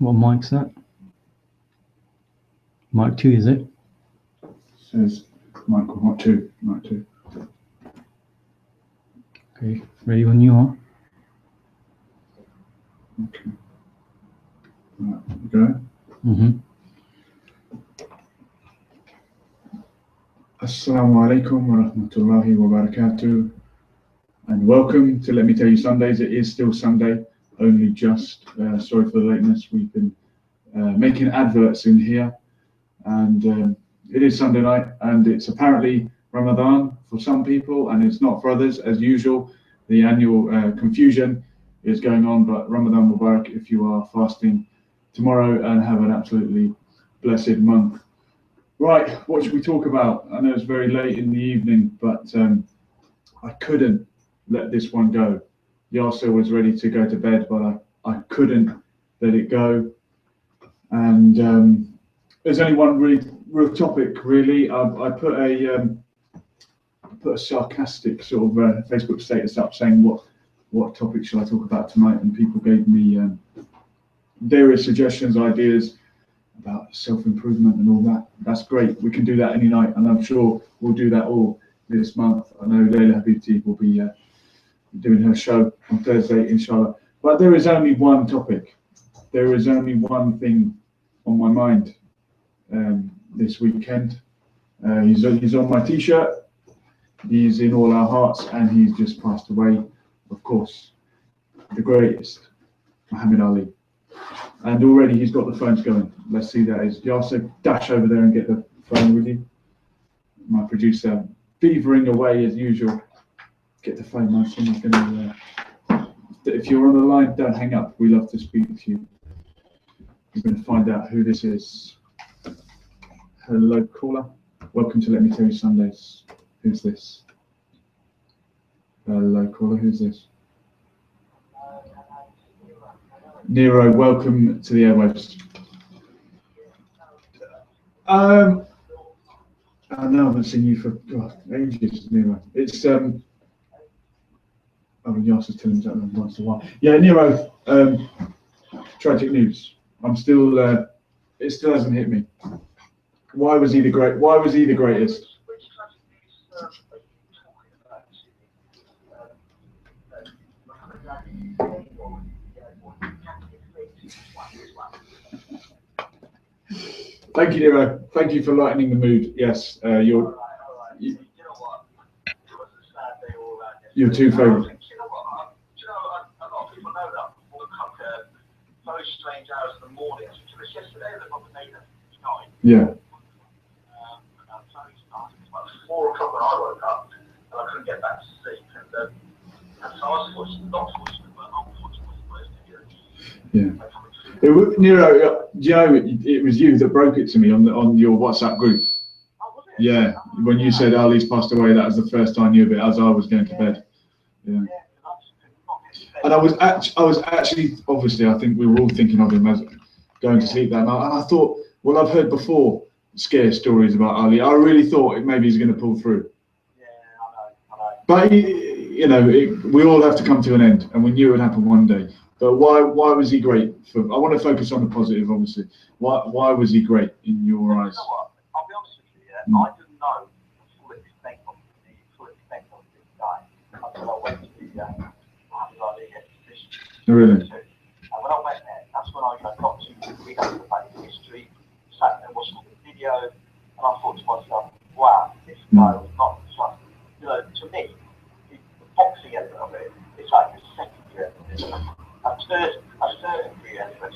What mic's that? Mic 2, is it? Says mic 2. Mic 2. Okay, ready when you are. Okay. Right, go. Assalamu alaikum wa rahmatullahi wa barakatuh. And welcome to Let Me Tell You Sundays. It is still Sunday, only just. Sorry for the lateness. We've been making adverts in here. And it is Sunday night, and it's apparently Ramadan for some people, and it's not for others, as usual. The annual confusion is going on, but Ramadan Mubarak if you are fasting tomorrow, and have an absolutely blessed month. Right, what should we talk about? I know it's very late in the evening, but I couldn't let this one go. Yasser was ready to go to bed, but I couldn't let it go. And there's only one real topic, really. I put a sarcastic sort of Facebook status up saying what topic shall I talk about tonight, and people gave me various suggestions, ideas about self-improvement and all that. That's great. We can do that any night, and I'm sure we'll do that all this month. I know Leila Habibti will be doing her show on Thursday, inshallah. But there is only one topic. There is only one thing on my mind this weekend. He's on my t-shirt. He's in all our hearts, and he's just passed away. Of course, the greatest, Muhammad Ali. And already he's got the phones going. Let's see that is. Yasser, dash over there and get the phone with you. My producer, beavering away as usual. Get the phone, man. Someone's going to. If you're on the line, don't hang up. We love to speak to you. We're going to find out who this is. Hello, caller. Welcome to Let Me Tell You Sundays. Who's this? Hello, caller. Who's this? Nero, welcome to the airwaves. I know I haven't seen you for ages, Nero. It's oh, Yasser's telling me that once in a while. Yeah, Nero. Tragic news. I'm still. It still hasn't hit me. Why was he the great? Why was he the greatest? Thank you, Nero. Thank you for lightening the mood. Yes, your two favourite. Very strange hours in the morning. It was yesterday that I made it tonight. Yeah. It was 4 o'clock when I woke up, and I couldn't get back to sleep. And so I was fortunate, not fortunate, but unfortunate. Yeah. Nero, do you know it was you that broke it to me on your WhatsApp group? Oh, was it? Yeah. When you said Ali's passed away, that was the first I knew of it as I was going to bed. Yeah. And I was actually, obviously, I think we were all thinking of him as going to sleep that night. And I thought, well, I've heard before scare stories about Ali. I really thought maybe he's going to pull through. Yeah, I know. But you know, we all have to come to an end, and we knew it would happen one day. But why was he great? I want to focus on the positive, obviously. Why was he great in your eyes? You know what? I'll be honest with you. Yeah? I didn't know the full extent of this guy until I went to the. Really? And when I went there, that's when I got to read up about his history, sat there watching the video, and I thought to myself, wow, this guy was not just, to me, the boxing element of it, it's like a secondary element, a tertiary element.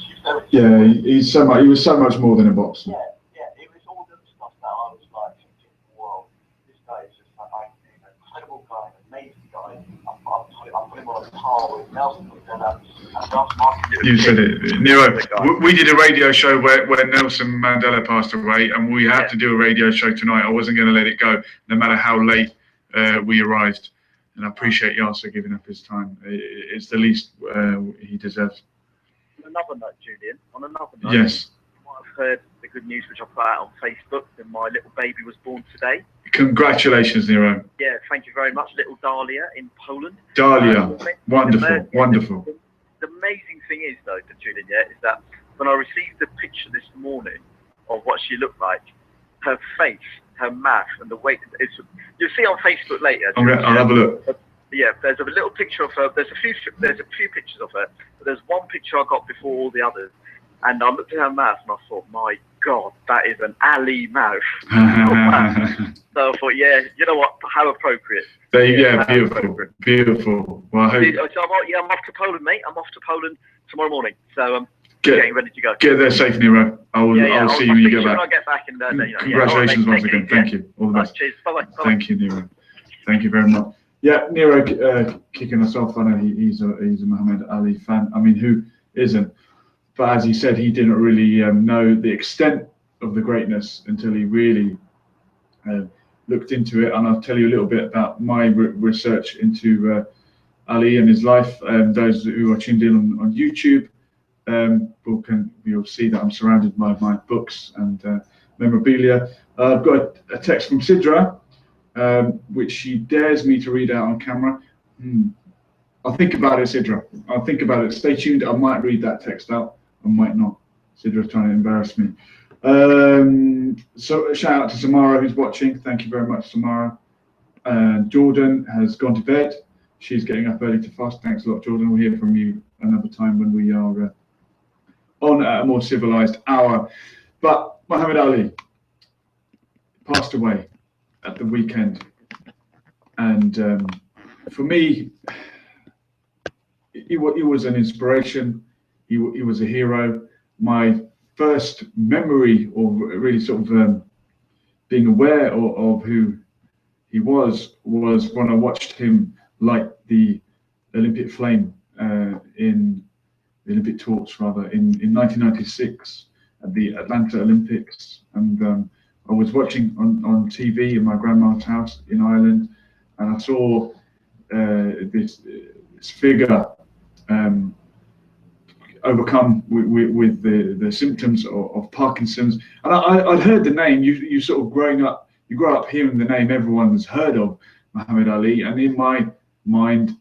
Yeah, he was so much more than a boxer. Yeah, it was all the stuff that I was like thinking, wow, this guy is just like an incredible guy, an amazing guy. I put him on a par with Nelson. You said it, Nero. We did a radio show where Nelson Mandela passed away, and we had to do a radio show tonight. I wasn't going to let it go, no matter how late we arrived. And I appreciate Yasser giving up his time. It's the least he deserves. On another note, Julian, yes. You might have heard the good news which I put out on Facebook that my little baby was born today. Congratulations, Nero. Yeah, thank you very much. Little Dahlia in Poland. Dahlia, wonderful. The amazing thing is, though, Julian, is that when I received the picture this morning of what she looked like, her face, her mouth, and the way you'll see on Facebook later. I'll have a look. Yeah, there's a little picture of her. There's a few pictures of her, but there's one picture I got before all the others, and I looked at her mouth and I thought, my God, that is an Ali mouth. So I thought, yeah, you know what? How appropriate. Beautiful. Well, I hope. So I'm off to Poland, mate. I'm off to Poland tomorrow morning. So getting ready to go. Get there safe, Nero. I'll see you when you get back. When I get back and congratulations once again. Thank you. All the best. Cheers. Bye-bye. Thank you, Nero. Thank you very much. Yeah, Nero kicking us off. I know he's a Muhammad Ali fan. I mean, who isn't? But as he said, he didn't really know the extent of the greatness until he really looked into it. And I'll tell you a little bit about my research into Ali and his life. Those who are tuned in on YouTube you'll see that I'm surrounded by my books and memorabilia. I've got a text from Sidra, which she dares me to read out on camera. I'll think about it, Sidra. I'll think about it. Stay tuned. I might read that text out. I might not. Sidra's trying to embarrass me. So a shout out to Samara who's watching. Thank you very much, Samara. Jordan has gone to bed. She's getting up early to fast. Thanks a lot, Jordan. We'll hear from you another time when we are on at a more civilized hour. But Muhammad Ali passed away at the weekend. And for me, he was an inspiration. He was a hero. My first memory, or really sort of being aware of who he was when I watched him light the Olympic flame in the Olympic torch, rather, in 1996 at the Atlanta Olympics. And I was watching on TV in my grandma's house in Ireland, and I saw this figure overcome with the symptoms of Parkinson's. And I'd heard the name. You sort of you grow up hearing the name everyone has heard of, Muhammad Ali, and in my mind,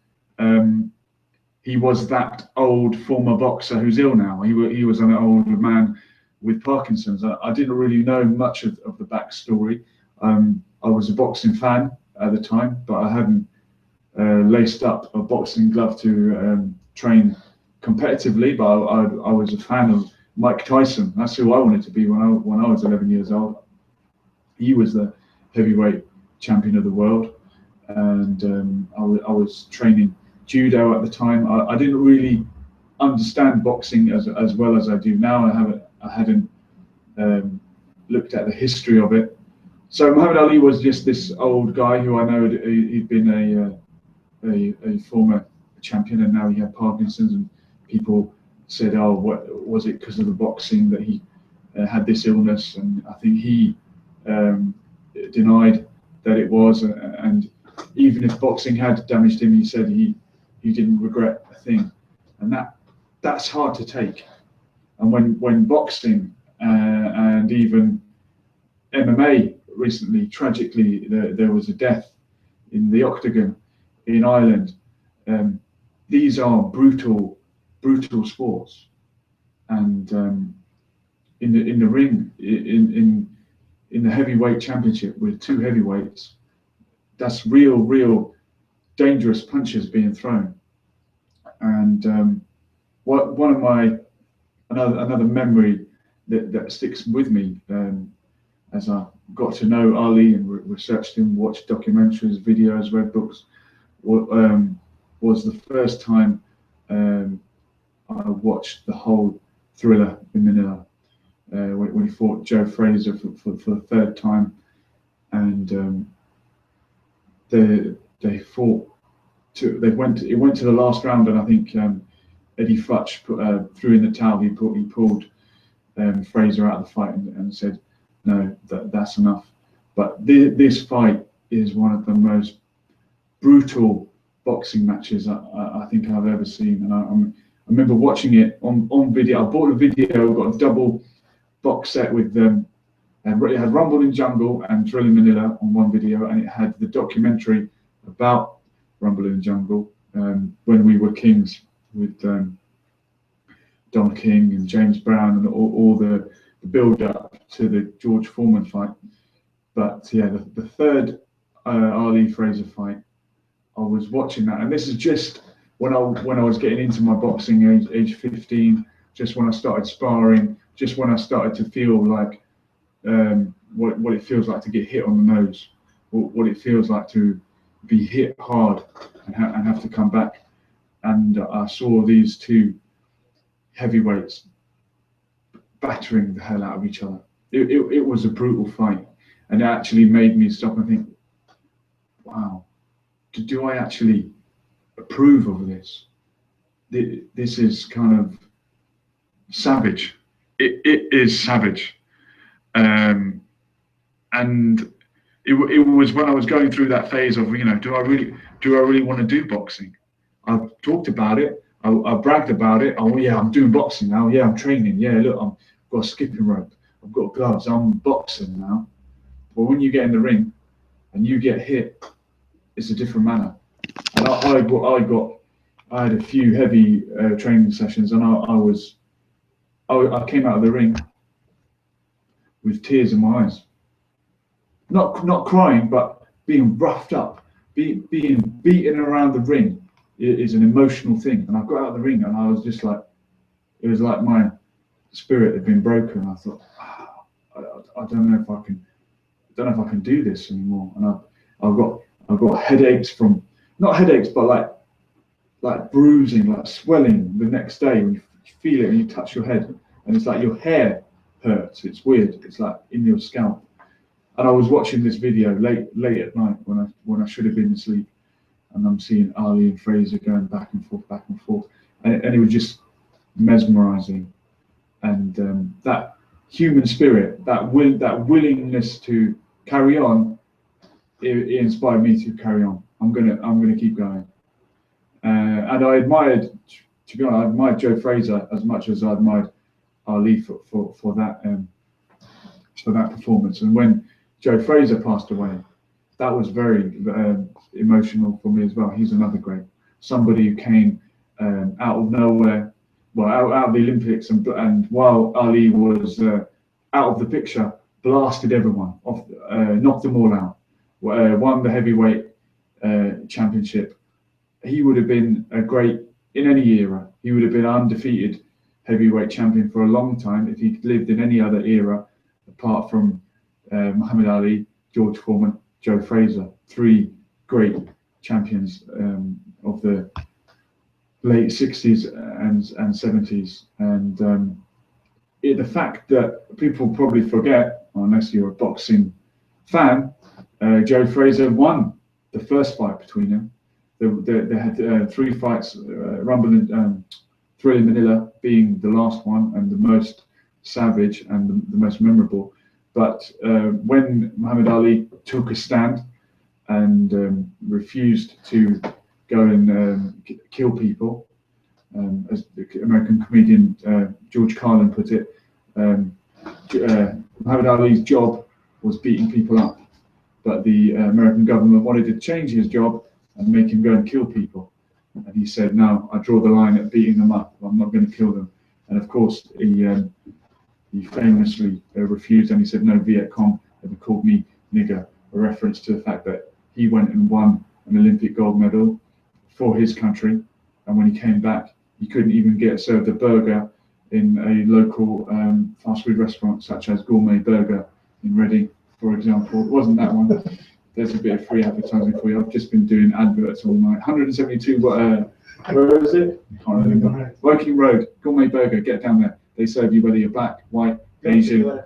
he was that old former boxer who's ill now. He was an old man with Parkinson's. I didn't really know much of the backstory. I was a boxing fan at the time, but I hadn't laced up a boxing glove to train competitively. But I was a fan of Mike Tyson. That's who I wanted to be when I was 11 years old. He was the heavyweight champion of the world, and I was training judo at the time. I didn't really understand boxing as well as I do now. I hadn't looked at the history of it. So Muhammad Ali was just this old guy who I know he'd been a former champion, and now he had Parkinson's, and people said, oh, what was it because of the boxing that he had this illness? And I think he denied that it was, and even if boxing had damaged him, he said he didn't regret a thing, and that's hard to take. And when boxing and even MMA recently, tragically, there was a death in the octagon in Ireland. These are brutal sports, and in the ring, in the heavyweight championship with two heavyweights, that's real dangerous punches being thrown. And one of my another memory that sticks with me, as I got to know Ali and researched him, watched documentaries, videos, read books, was the first time I watched the whole Thriller in Manila, when he fought Joe Frazier for the third time, and they fought. It went to the last round, and I think Eddie Futch threw in the towel. He pulled Frazier out of the fight and said, no, that's enough. But this fight is one of the most brutal boxing matches I think I've ever seen. And I remember watching it on video. I bought a video, got a double box set with them. It had Rumble in Jungle and Thriller in Manila on one video, and it had the documentary about Rumble in Jungle, When We Were Kings, with Don King and James Brown and all the build up to the George Foreman fight. But yeah, the third Ali Fraser fight, I was watching that, and this is just when I was getting into my boxing, age 15, just when I started sparring, just when I started to feel like what it feels like to get hit on the nose, what it feels like to be hit hard and have to come back. And I saw these two heavyweights battering the hell out of each other. It was a brutal fight, and it actually made me stop and think, wow, do I actually approve of this? This is kind of savage. It is savage. And it was when I was going through that phase of, do I really want to do boxing? I've talked about it. I bragged about it. Oh yeah, I'm doing boxing now. Yeah, I'm training. Yeah, look, I've got a skipping rope. I've got gloves. I'm boxing now. But when you get in the ring and you get hit, it's a different manner. And I had a few heavy training sessions, and I came out of the ring with tears in my eyes. Not crying, but being roughed up, being beaten around the ring is an emotional thing. And I got out of the ring, and I was just like, it was like my spirit had been broken. I thought, I don't know if I can do this anymore. And I've got headaches from, not headaches, but like bruising, like swelling the next day when you feel it and you touch your head, and it's like your hair hurts. It's weird. It's like in your scalp. And I was watching this video late at night when I should have been asleep, and I'm seeing Ali and Fraser going back and forth, and it was just mesmerizing. And that human spirit, that willingness to carry on, it inspired me to carry on. I'm gonna keep going. And I admired, to be honest, I admired Joe Fraser as much as I admired Ali for that performance. And when Joe Fraser passed away, that was very emotional for me as well. He's another great, somebody who came out of nowhere, well, out of the Olympics, and while Ali was out of the picture, blasted everyone off, knocked them all out, won the heavyweight championship. He would have been a great, in any era, he would have been undefeated heavyweight champion for a long time if he'd lived in any other era apart from Muhammad Ali, George Foreman, Joe Fraser, three great champions of the late 60s and 70s. And the fact that people probably forget, unless you're a boxing fan, Joe Fraser won the first fight between them. They had three fights, Rumble and Thrill in Manila being the last one and the most savage and the most memorable. But when Muhammad Ali took a stand and refused to go and kill people, as the American comedian George Carlin put it, Muhammad Ali's job was beating people up, but the American government wanted to change his job and make him go and kill people. And he said, no, I draw the line at beating them up. I'm not going to kill them. And of course, he famously refused, and he said, no Viet Cong ever called me nigger, a reference to the fact that he went and won an Olympic gold medal for his country. And when he came back, he couldn't even get served a burger in a local fast food restaurant, such as Gourmet Burger in Reading, for example. It wasn't that one. There's a bit of free advertising for you. I've just been doing adverts all night. 172, where is it? I can't remember. Woking Road, Gourmet Burger, get down there. They serve you whether you're black, white, Asian,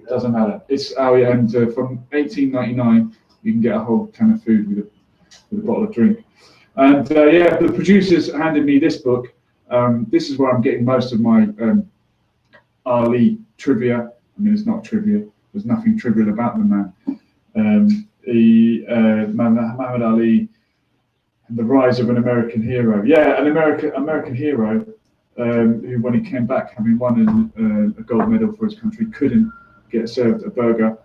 doesn't matter. It's and from $18.99, you can get a whole can of food with a bottle of drink. And yeah, the producers handed me this book. This is where I'm getting most of my Ali trivia. I mean, it's not trivia. There's nothing trivial about the man. Muhammad Ali and the rise of an American hero. Yeah, an American hero who, when he came back, having won a gold medal for his country, couldn't get served a burger.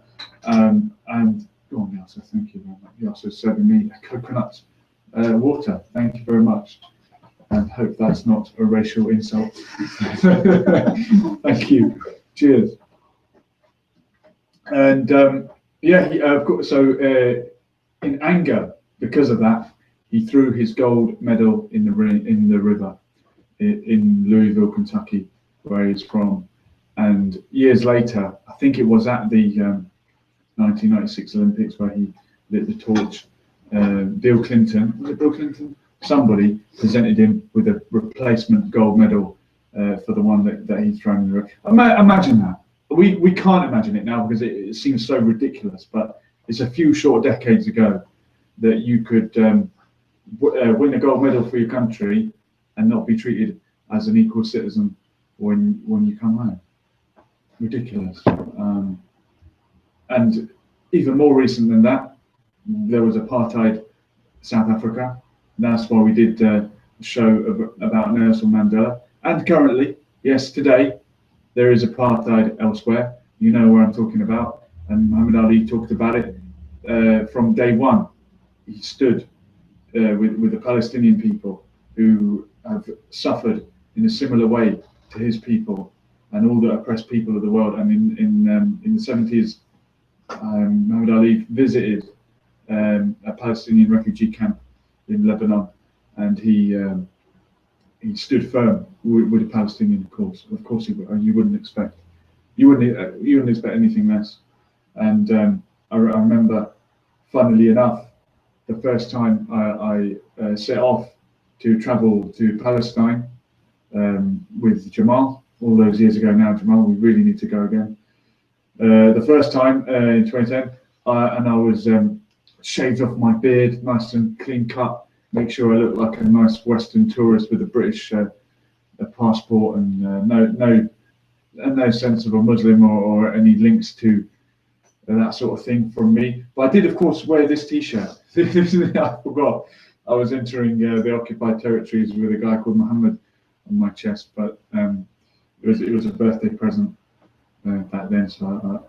And go on, Yasser, thank you very much. Yasser's serving me a coconut water. Thank you very much. and hope that's not a racial insult. Thank you. Cheers. And yeah, of course. So in anger, because of that, he threw his gold medal in the river in Louisville, Kentucky, where he's from. And years later, I think it was at the 1996 Olympics where he lit the torch. Bill Clinton, was it Bill Clinton? Somebody presented him with a replacement gold medal for the one that he's thrown in the river. Imagine that. We can't imagine it now because it seems so ridiculous, but it's a few short decades ago that you could win a gold medal for your country and not be treated as an equal citizen when you come home. Ridiculous. And even more recent than that, there was apartheid South Africa. That's why we did a show about Nelson Mandela. And currently, yes, today, there is apartheid elsewhere. You know where I'm talking about. And Muhammad Ali talked about it from day one. He stood with the Palestinian people who have suffered in a similar way to his people and all the oppressed people of the world. And in the 70s, Muhammad Ali visited a Palestinian refugee camp in Lebanon, and he stood firm with the Palestinian cause. Of course, you wouldn't expect anything less. And I remember, funnily enough, the first time I set off to travel to Palestine with Jamal, all those years ago now. Jamal, we really need to go again. The first time in 2010, and I was shaved off my beard, nice and clean cut, make sure I look like a nice Western tourist with a British passport and no sense of a Muslim or any links to that sort of thing from me. But I did, of course, wear this T-shirt. I forgot. I was entering the occupied territories with a guy called Muhammad on my chest, but it was a birthday present back then, so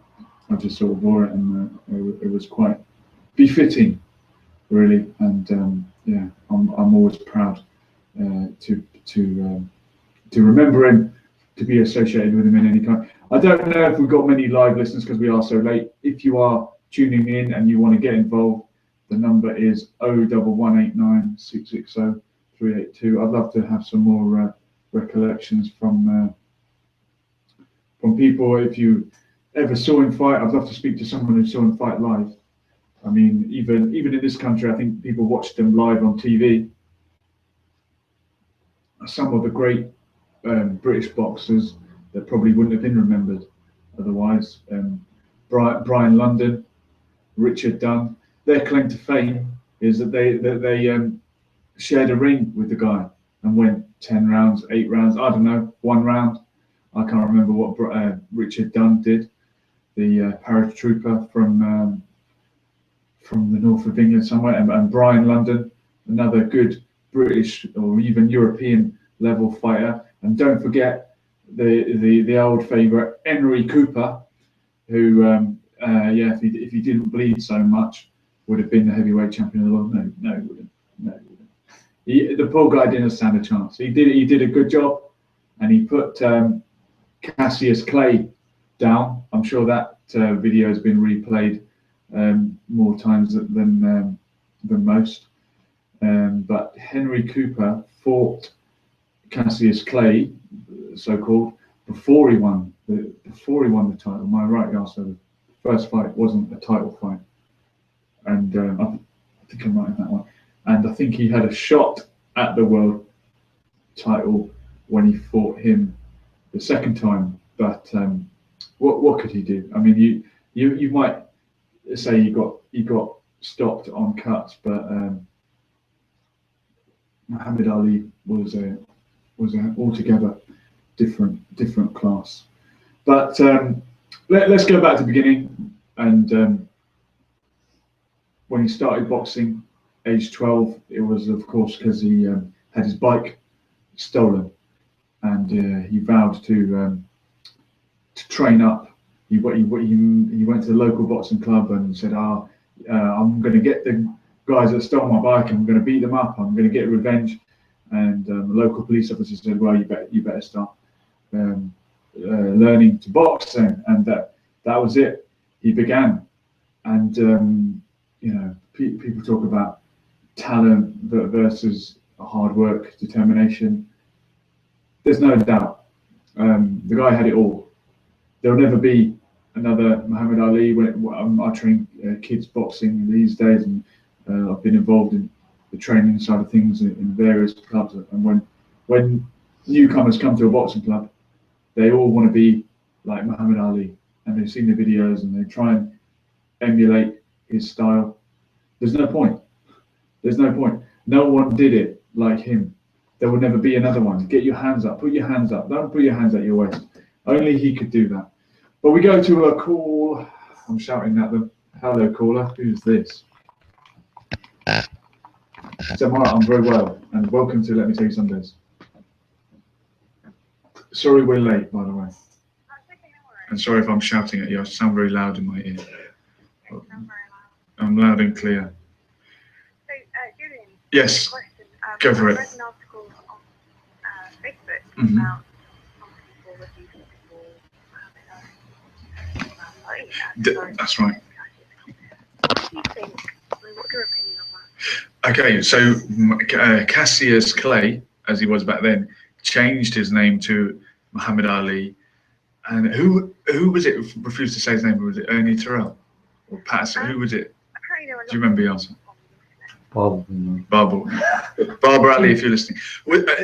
I just sort of wore it, and it was quite befitting, really. And yeah, I'm always proud to remember him, to be associated with him in any kind. I don't know if we've got many live listeners because we are so late. If you are tuning in and you want to get involved, the number is 01189 660 382. I'd love to have some more recollections from people. If you ever saw him fight, I'd love to speak to someone who saw him fight live. I mean, even in this country, I think people watched him live on TV. Some of the great British boxers that probably wouldn't have been remembered otherwise. Brian London, Richard Dunn. Their claim to fame is that they shared a ring with the guy and went 10 rounds, 8 rounds, I don't know, 1 round. I can't remember what Richard Dunn did, the paratrooper from the north of England somewhere, and Brian London, another good British or even European level fighter. And don't forget the old favourite Henry Cooper, who yeah, if he didn't bleed so much, would have been the heavyweight champion of the world. No, he wouldn't. No, he wouldn't. The poor guy didn't stand a chance. He did a good job, and he put Cassius Clay down. I'm sure that video has been replayed more times than most. But Henry Cooper fought Cassius Clay, so-called, before he won the title. Am I right, y'all? So the first fight wasn't a title fight, and I think I'm right in that one. And I think he had a shot at the world title when he fought him the second time. But what could he do? I mean, you might say he got stopped on cuts, but Muhammad Ali was an altogether different class. But let's go back to the beginning. And when he started boxing, age 12, it was of course because he had his bike stolen, and he vowed to train up. He went to the local boxing club and said, I'm going to get the guys that stole my bike, I'm going to beat them up, I'm going to get revenge. and the local police officer said, "Well, you better start learning to box then," and that was it. He began, and you know, people talk about talent versus hard work, determination. There's no doubt. The guy had it all. There'll never be another Muhammad Ali. When I train kids boxing these days, and I've been involved in the training side of things in various clubs. And when newcomers come to a boxing club, they all want to be like Muhammad Ali, and they've seen the videos and they try and emulate his style. There's no point. There's no point. No one did it like him. There will never be another one. Get your hands up. Put your hands up. Don't put your hands at your waist. Only he could do that. But we go to a call. I'm shouting at them. Hello, caller. Who's this? Samara, I'm very well, and welcome to Let Me Tell You Sundays. Sorry we're late, by the way. And sorry if I'm shouting at you. I sound very loud in my ear. I'm loud and clear. So, Julian, yes, question. go for it. I read an article on Facebook about some people refusing to call That's right. What do you think? What's your opinion on that? Okay, so Cassius Clay, as he was back then, changed his name to Muhammad Ali. And who was it refused to say his name? Was it Ernie Terrell or Patterson? Who was it? Do you remember the answer? Barbara Ali, if you're listening.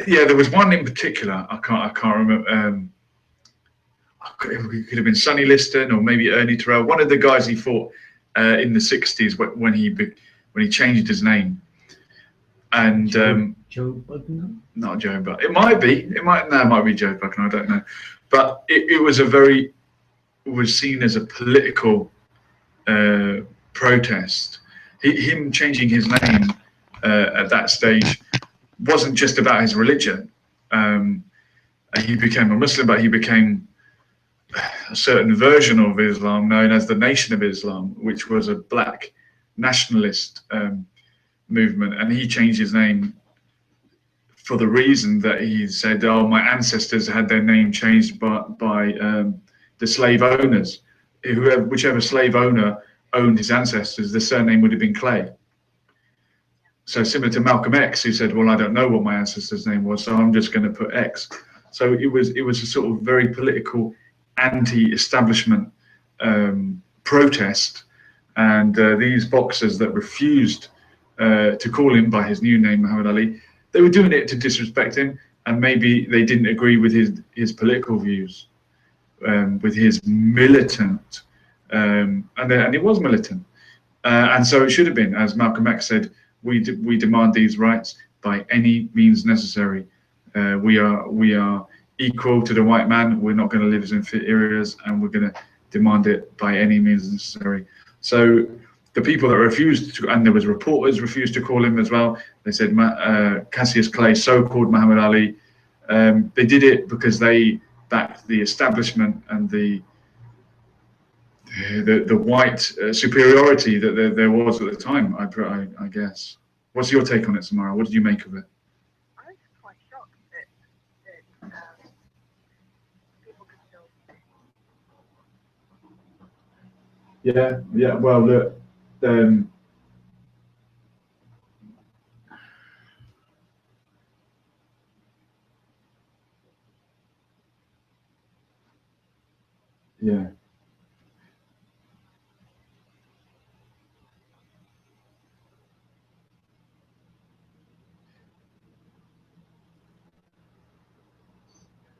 Yeah, there was one in particular. I can't remember. It could have been Sonny Liston or maybe Ernie Terrell. One of the guys he fought in the '60s when he changed his name. And Joe Budden? not Joe Budden. It might be. It might be Joe Budden. I don't know. But it was seen as a political protest. Him changing his name at that stage wasn't just about his religion. He became a Muslim, but he became a certain version of Islam known as the Nation of Islam, which was a black nationalist movement. And he changed his name for the reason that he said, "Oh, my ancestors had their name changed by the slave owners. Whichever slave owner owned his ancestors, the surname would have been Clay." So similar to Malcolm X, who said, "Well, I don't know what my ancestor's name was, so I'm just going to put X." So it was a sort of very political, anti-establishment protest, and these boxers that refused to call him by his new name, Muhammad Ali, they were doing it to disrespect him, and maybe they didn't agree with his political views, with his militant. And it was militant, and so it should have been, as Malcolm X said, we demand these rights by any means necessary. We are equal to the white man. We're not going to live as inferiors, and we're going to demand it by any means necessary. So the people that refused to, and there was reporters refused to call him as well. They said Cassius Clay, so-called Muhammad Ali. They did it because they backed the establishment and the white superiority that there was at the time, I guess. What's your take on it, Samara? What did you make of it? I was quite shocked that people could still. Yeah. Well, look. Yeah.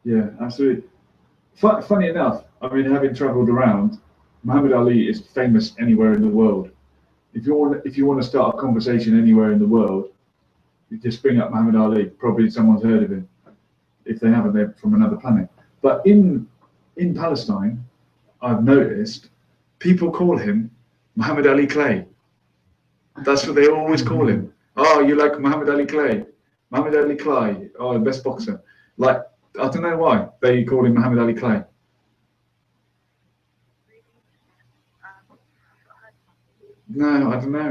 Yeah, absolutely. Funny enough, I mean, having travelled around, Muhammad Ali is famous anywhere in the world. If you want to start a conversation anywhere in the world, you just bring up Muhammad Ali. Probably someone's heard of him. If they haven't, they're from another planet. But in Palestine, I've noticed people call him Muhammad Ali Clay. That's what they always call him. Oh, you like Muhammad Ali Clay? Muhammad Ali Clay. Oh, the best boxer. Like, I don't know why they called him Muhammad Ali Clay. No, I don't know.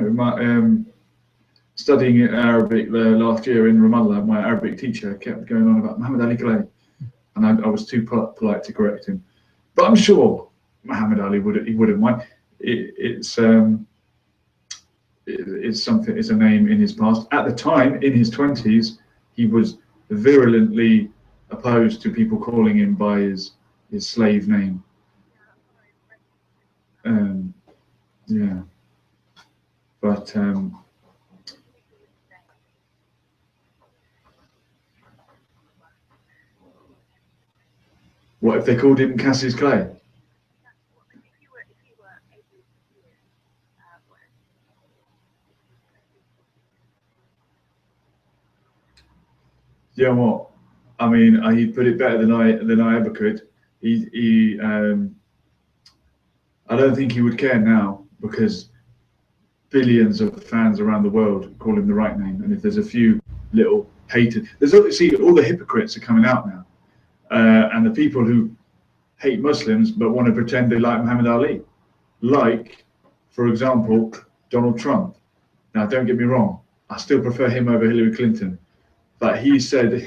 studying Arabic last year in Ramallah, my Arabic teacher kept going on about Muhammad Ali Clay, and I was too polite to correct him. But I'm sure Muhammad Ali wouldn't mind. It's something. It's a name in his past. At the time, in his 20s, he was virulently opposed to people calling him by his slave name. Yeah, but what if they called him Cassius Clay? Yeah, what? I mean, he put it better than I ever could. I don't think he would care now, because billions of fans around the world call him the right name, and if there's a few little haters, there's obviously all the hypocrites are coming out now, and the people who hate Muslims but want to pretend they like Muhammad Ali, like, for example, Donald Trump. Now, don't get me wrong, I still prefer him over Hillary Clinton, but he said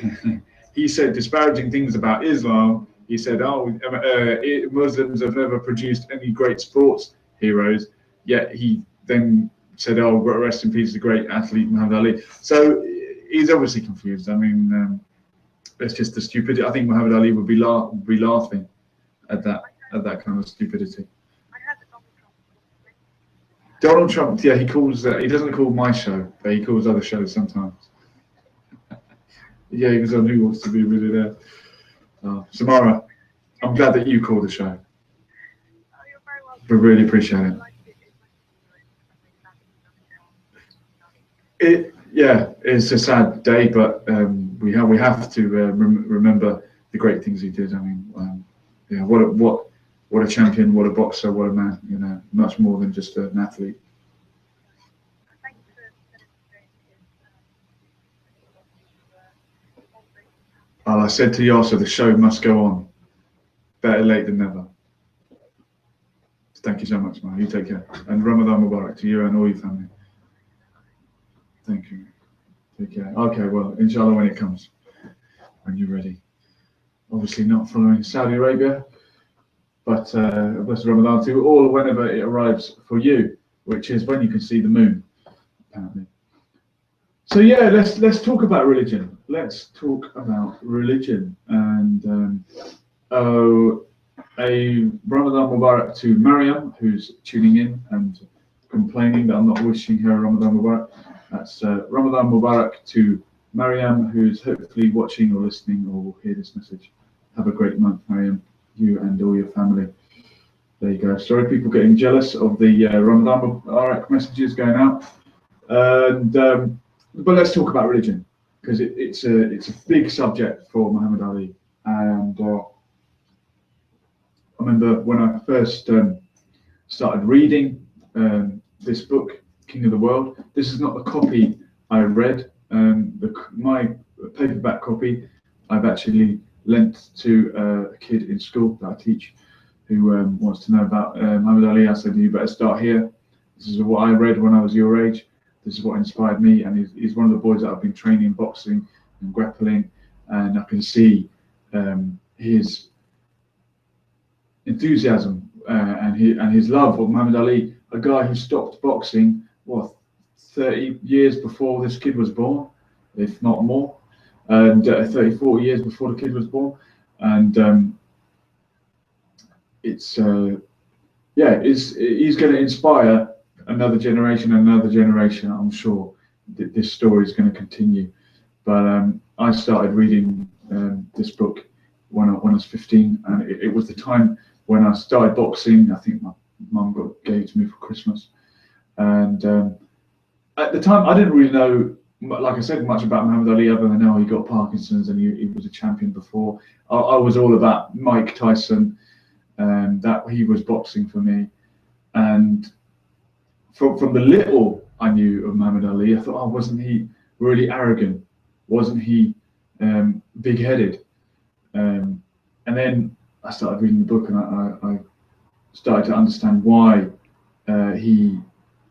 disparaging things about Islam. He said, Muslims have never produced any great sports heroes, yet he then said, oh, rest in peace, the great athlete Muhammad Ali. So he's obviously confused. I mean, it's just the stupidity. I think Muhammad Ali would be laughing at that kind of stupidity. Donald Trump, yeah, he doesn't call my show, but he calls other shows sometimes. Yeah, he was on Who Wants to Be Really There. Samara, I'm glad that you called the show. We really appreciate it. It's a sad day, but we have to remember the great things he did. I mean, what a champion, what a boxer, what a man. You know, much more than just an athlete. I said to Yasser, the show must go on. Better late than never. Thank you so much, man. You take care. And Ramadan Mubarak to you and all your family. Thank you. Take care. Okay, well, inshallah, when it comes, when you're ready. Obviously not following Saudi Arabia, but blessed Ramadan to all whenever it arrives for you, which is when you can see the moon, apparently. So yeah, let's talk about religion. Let's talk about religion, and a Ramadan Mubarak to Mariam, who's tuning in and complaining that I'm not wishing her Ramadan Mubarak. That's Ramadan Mubarak to Mariam, who's hopefully watching or listening or will hear this message. Have a great month, Mariam, you and all your family. There you go. Sorry, people getting jealous of the Ramadan Mubarak messages going out. And but let's talk about religion, because it's a big subject for Muhammad Ali. And I remember when I first started reading this book, King of the World. This is not the copy I read. My paperback copy I've actually lent to a kid in school that I teach, who wants to know about Muhammad Ali. I said, you better start here. This is what I read when I was your age. This is what inspired me, and he's one of the boys that I've been training in boxing and grappling, and I can see his enthusiasm and his love of Muhammad Ali, a guy who stopped boxing 30 years before this kid was born, if not more, and 30, 40 years before the kid was born, and he's going to inspire another generation, I'm sure. This story is going to continue. But I started reading this book when I was 15, and it was the time when I started boxing. I think my mum gave it to me for Christmas. And at the time, I didn't really know, like I said, much about Muhammad Ali, other than know he got Parkinson's and he was a champion before. I was all about Mike Tyson, and that he was boxing for me. And from the little I knew of Muhammad Ali, I thought, wasn't he really arrogant? Wasn't he big-headed? And then I started reading the book, and I started to understand why he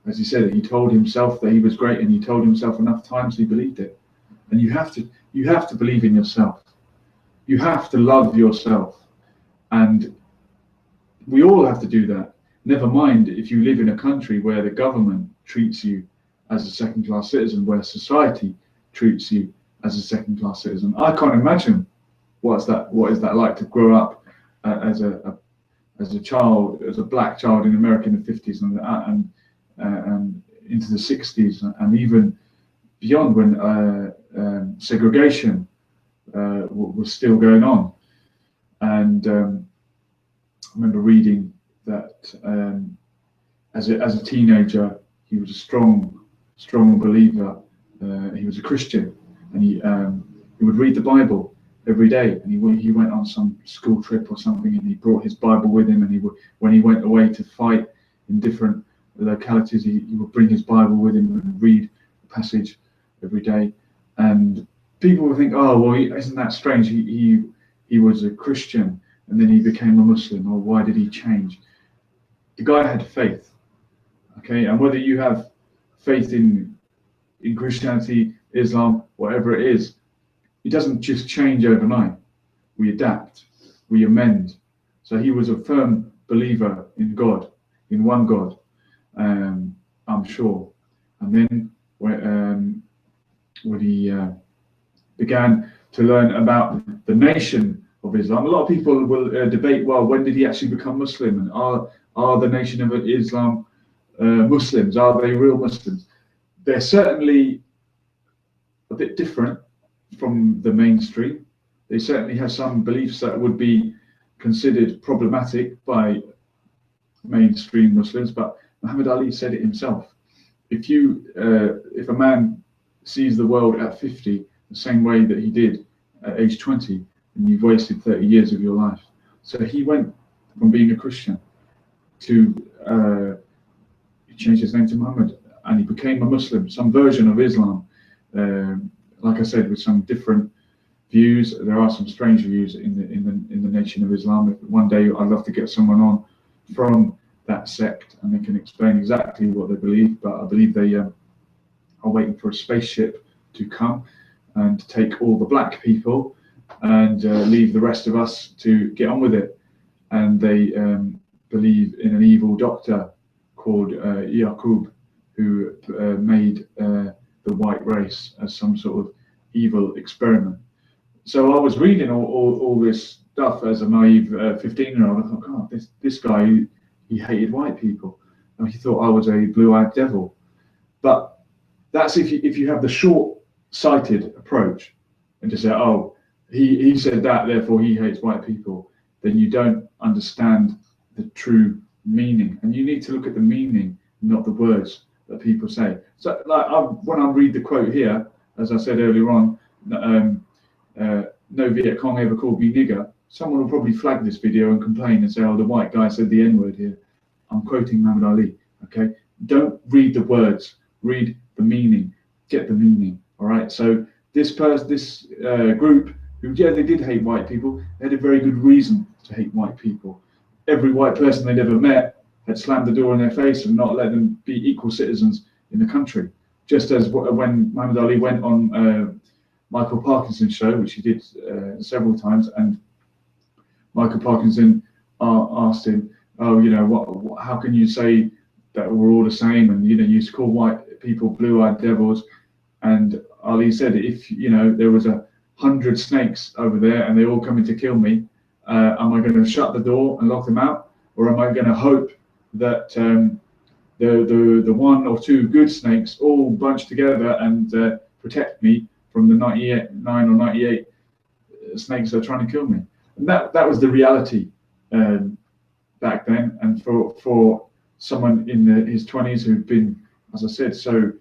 as he said, he told himself that he was great, and he told himself enough times he believed it. And you have to believe in yourself. You have to love yourself, and we all have to do that. Never mind if you live in a country where the government treats you as a second-class citizen, where society treats you as a second-class citizen. I can't imagine what is that like to grow up as a child, as a black child in America in the 50s and into the 60s, and even beyond, when segregation was still going on. And I remember reading that as a teenager, he was a strong believer. He was a Christian, and he would read the Bible every day. And he went on some school trip or something, and he brought his Bible with him. And when he went away to fight in different localities, he would bring his Bible with him and read a passage every day. And people would think, oh well, isn't that strange? He was a Christian and then he became a Muslim, or why did he change? The guy had faith, okay? And whether you have faith in Christianity, Islam, whatever it is, it doesn't just change overnight. We adapt, we amend. So he was a firm believer in God, in one God, I'm sure. And then when he began to learn about the nation of Islam, a lot of people will debate, well, when did he actually become Muslim? And are the nation of Islam Muslims? Are they real Muslims? They're certainly a bit different from the mainstream. They certainly have some beliefs that would be considered problematic by mainstream Muslims, but Muhammad Ali said it himself. If a man sees the world at 50 the same way that he did at age 20, and you've wasted 30 years of your life. So he went from being a Christian to he changed his name to Muhammad, and he became a Muslim, some version of Islam. Like I said, with some different views. There are some strange views in the nation of Islam. One day I'd love to get someone on from that sect, and they can explain exactly what they believe. But I believe they are waiting for a spaceship to come and take all the black people and leave the rest of us to get on with it. And they believe in an evil doctor called Yaqub, who made the white race as some sort of evil experiment. So I was reading all this stuff as a naive 15-year-old. I thought, God, this guy, he hated white people, and he thought I was a blue-eyed devil. But that's if you have the short-sighted approach and just say, oh, he said that, therefore he hates white people. Then you don't understand the true meaning, and you need to look at the meaning, not the words that people say. So, like when I read the quote here, as I said earlier on, no Viet Cong ever called me nigger, someone will probably flag this video and complain and say, oh, the white guy said the N-word here. I'm quoting Muhammad Ali, okay? Don't read the words, read the meaning, get the meaning, all right? So this group, who, yeah, they did hate white people, they had a very good reason to hate white people. Every white person they'd ever met had slammed the door in their face and not let them be equal citizens in the country. Just as when Muhammad Ali went on Michael Parkinson's show, which he did several times, and Michael Parkinson asked him, oh, you know, how can you say that we're all the same? And, you know, you used to call white people blue-eyed devils. And Ali said, if, you know, there was 100 snakes over there and they're all coming to kill me, am I going to shut the door and lock them out? Or am I going to hope that the one or two good snakes all bunch together and protect me from the 99 or 98 snakes that are trying to kill me? And that was the reality back then. And for someone in his 20s who'd been, as I said, so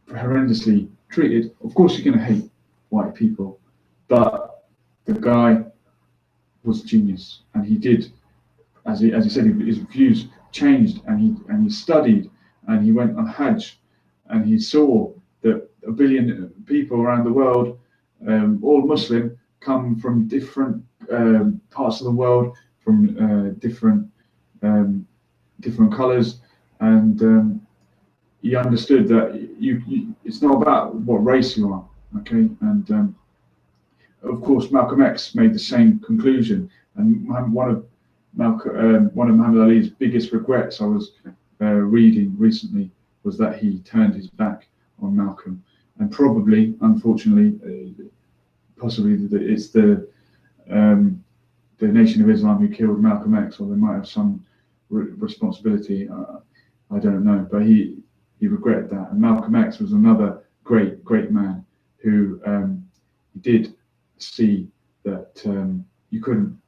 horrendously treated, of course you're going to hate white people. But the guy was genius, and he did, as he said, his views changed, and he studied, and he went on Hajj, and he saw that 1 billion people around the world, all Muslim, come from different parts of the world, from different colors, and he understood that it's not about what race you are, okay? And of course, Malcolm X made the same conclusion. And one of Muhammad Ali's biggest regrets, I was reading recently, was that he turned his back on Malcolm. And probably, unfortunately, possibly it's the Nation of Islam who killed Malcolm X, or they might have some responsibility. I don't know, but he regretted that. And Malcolm X was another great man who did see that you couldn't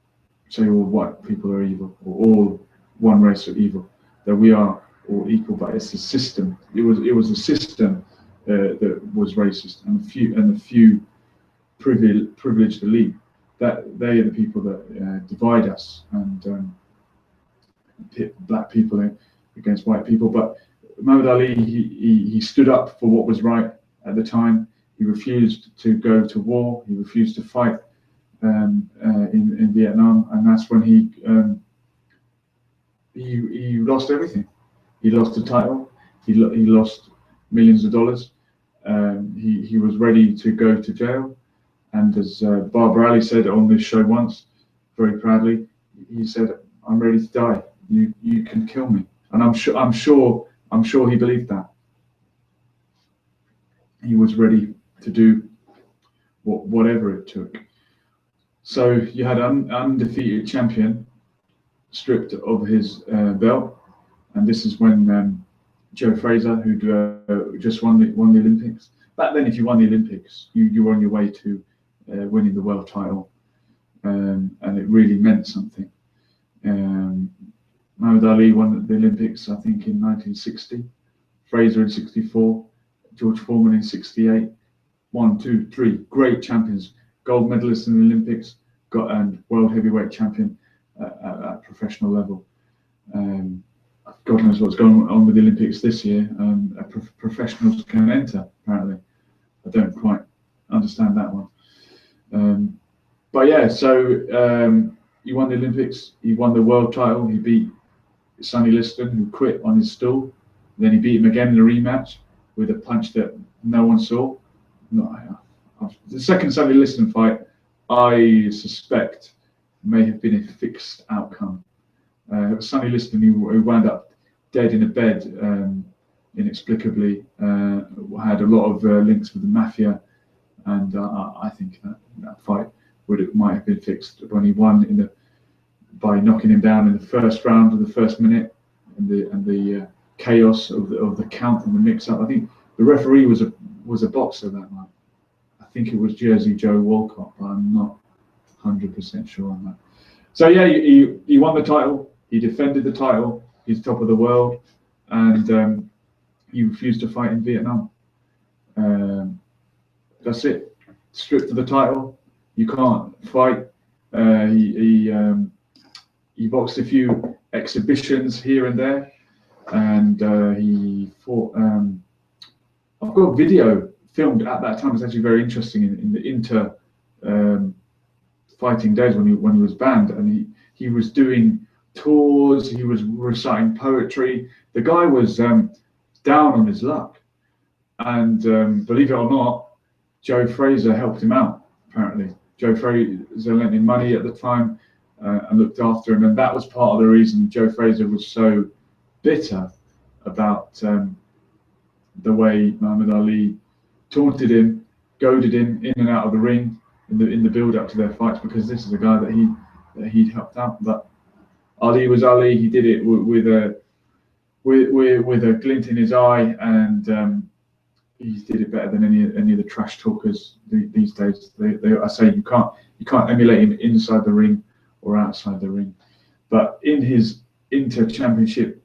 say all white people are evil or all one race are evil. That we are all equal, but it's a system. It was a system that was racist, and the few privileged elite, that they are the people that divide us and pit black people against white people. But Muhammad Ali, he stood up for what was right at the time. He refused to go to war. He refused to fight in Vietnam, and that's when he lost everything. He lost the title. He lost millions of dollars. He was ready to go to jail. And as Barbara Ali said on this show once, very proudly, he said, "I'm ready to die. You can kill me." And I'm sure he believed that. He was ready to do whatever it took. So you had an undefeated champion stripped of his belt, and this is when Joe Frazier, who just won the Olympics. Back then, if you won the Olympics, you were on your way to winning the world title, and it really meant something. Muhammad Ali won the Olympics, I think, in 1960. Frazier in '64. George Foreman in '68. 1, 2, 3 great champions, gold medalists in the Olympics, and world heavyweight champion at professional level. God knows what's going on with the Olympics this year. Professionals can enter, apparently. I don't quite understand that one. But yeah, so he won the Olympics, he won the world title, he beat Sonny Liston, who quit on his stool. Then he beat him again in a rematch with a punch that no one saw. The second Sonny Liston fight, I suspect, may have been a fixed outcome. It was Sonny Liston who wound up dead in a bed inexplicably, had a lot of links with the mafia, and I think that fight might have been fixed when he won by knocking him down in the first round of the first minute, and the chaos of the count and the mix-up. I think the referee was a boxer that night. I think it was Jersey Joe Walcott, but I'm not 100% sure on that. So yeah, he won the title. He defended the title. He's top of the world, and he refused to fight in Vietnam. That's it. Stripped of the title. You can't fight. He boxed a few exhibitions here and there, and he fought. I've got a video filmed at that time. It's actually very interesting in the inter fighting days when he was banned, and he was doing tours. He was reciting poetry. The guy was down on his luck, and believe it or not, Joe Frazier helped him out. Apparently, Joe Frazier lent him money at the time and looked after him, and that was part of the reason Joe Frazier was so bitter about the way Muhammad Ali taunted him, goaded him in and out of the ring in the build up to their fights, because this is a guy that he'd helped out. But Ali was Ali. He did it with a glint in his eye, and he did it better than any of the trash talkers these days. I say you can't emulate him inside the ring or outside the ring. But in his inter-championship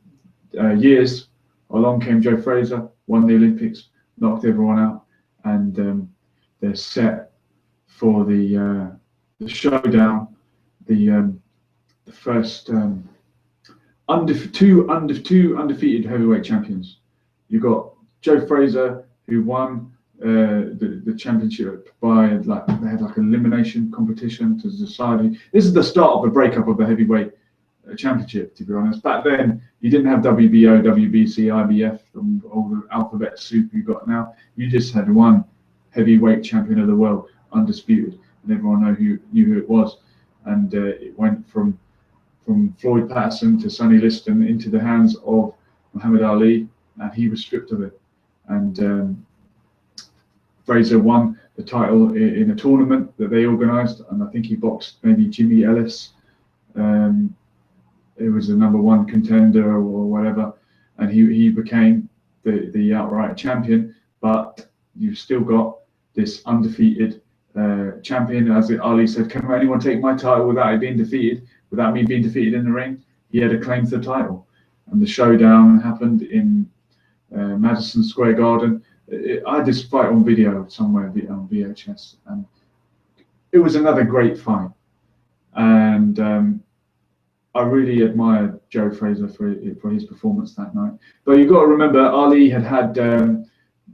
years, along came Joe Frazier, won the Olympics, knocked everyone out, and they're set for the showdown, the first two undefeated heavyweight champions. You got Joe Frazier, who won the championship by they had like an elimination competition to decide. This is the start of the breakup of the heavyweight championship, to be honest. Back then, you didn't have WBO, WBC, IBF, and all the alphabet soup you got now. You just had one heavyweight champion of the world, undisputed, and everyone knew who it was. And it went from Floyd Patterson to Sonny Liston into the hands of Muhammad Ali, and he was stripped of it. And Fraser won the title in a tournament that they organised, and I think he boxed maybe Jimmy Ellis. It was a #1 contender or whatever, and he became the outright champion. But you've still got this undefeated champion. As Ali said, can anyone take my title without it being defeated, without me being defeated in the ring? He had a claim to the title, and the showdown happened in Madison Square Garden. I had this fight on video somewhere on VHS, and it was another great fight. And I really admired Joe Fraser for his performance that night. But you've got to remember, Ali had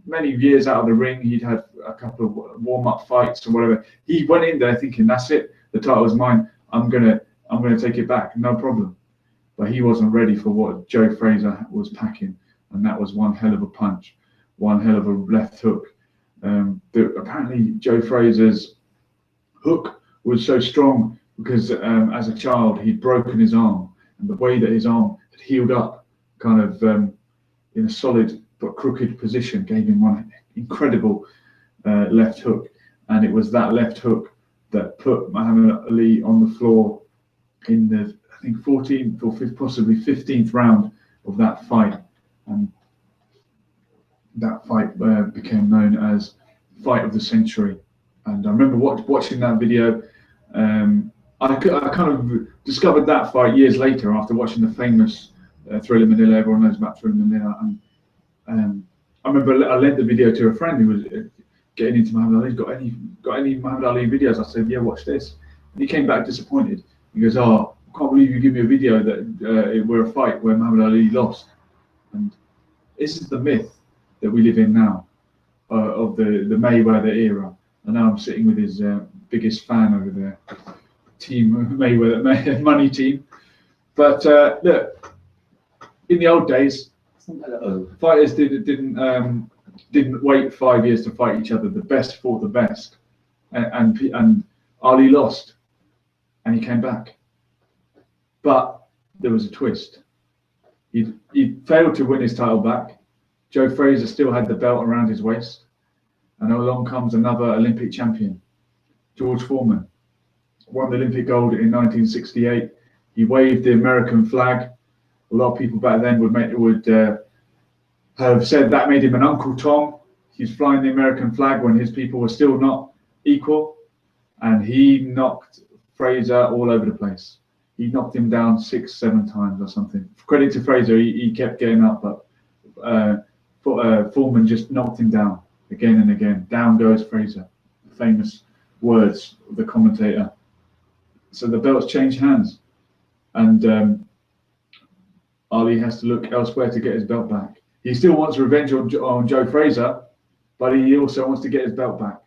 many years out of the ring. He'd had a couple of warm-up fights or whatever. He went in there thinking, that's it, the title's mine. I'm gonna take it back, no problem. But he wasn't ready for what Joe Fraser was packing, and that was one hell of a punch, one hell of a left hook. Apparently Joe Fraser's hook was so strong because as a child he'd broken his arm, and the way that his arm had healed up kind of in a solid but crooked position gave him one incredible left hook. And it was that left hook that put Muhammad Ali on the floor in the, I think, 14th or possibly 15th round of that fight. And that fight became known as Fight of the Century. And I remember watching that video. I kind of discovered that fight years later after watching the famous Thriller Manila. Everyone knows about Thriller Manila. And I remember I lent the video to a friend who was getting into Muhammad Ali. Got any Muhammad Ali videos? I said, yeah, watch this. And he came back disappointed. He goes, oh, I can't believe you give me a video that where a fight where Muhammad Ali lost. And this is the myth that we live in now of the Mayweather era. And now I'm sitting with his biggest fan over there, Team Mayweather Money Team. But look, in the old days, fighters didn't wait 5 years to fight each other. The best fought the best, and Ali lost, and he came back. But there was a twist. He failed to win his title back. Joe Fraser still had the belt around his waist, and along comes another Olympic champion, George Foreman. Won the Olympic gold in 1968. He waved the American flag. A lot of people back then would have said that made him an Uncle Tom. He's flying the American flag when his people were still not equal, and he knocked Fraser all over the place. He knocked him down 6-7 times or something. Credit to Fraser, he kept getting up, but Foreman just knocked him down again and again. Down goes Fraser. Famous words of the commentator. So the belts changed hands, and Ali has to look elsewhere to get his belt back. He still wants revenge on Joe Fraser, but he also wants to get his belt back.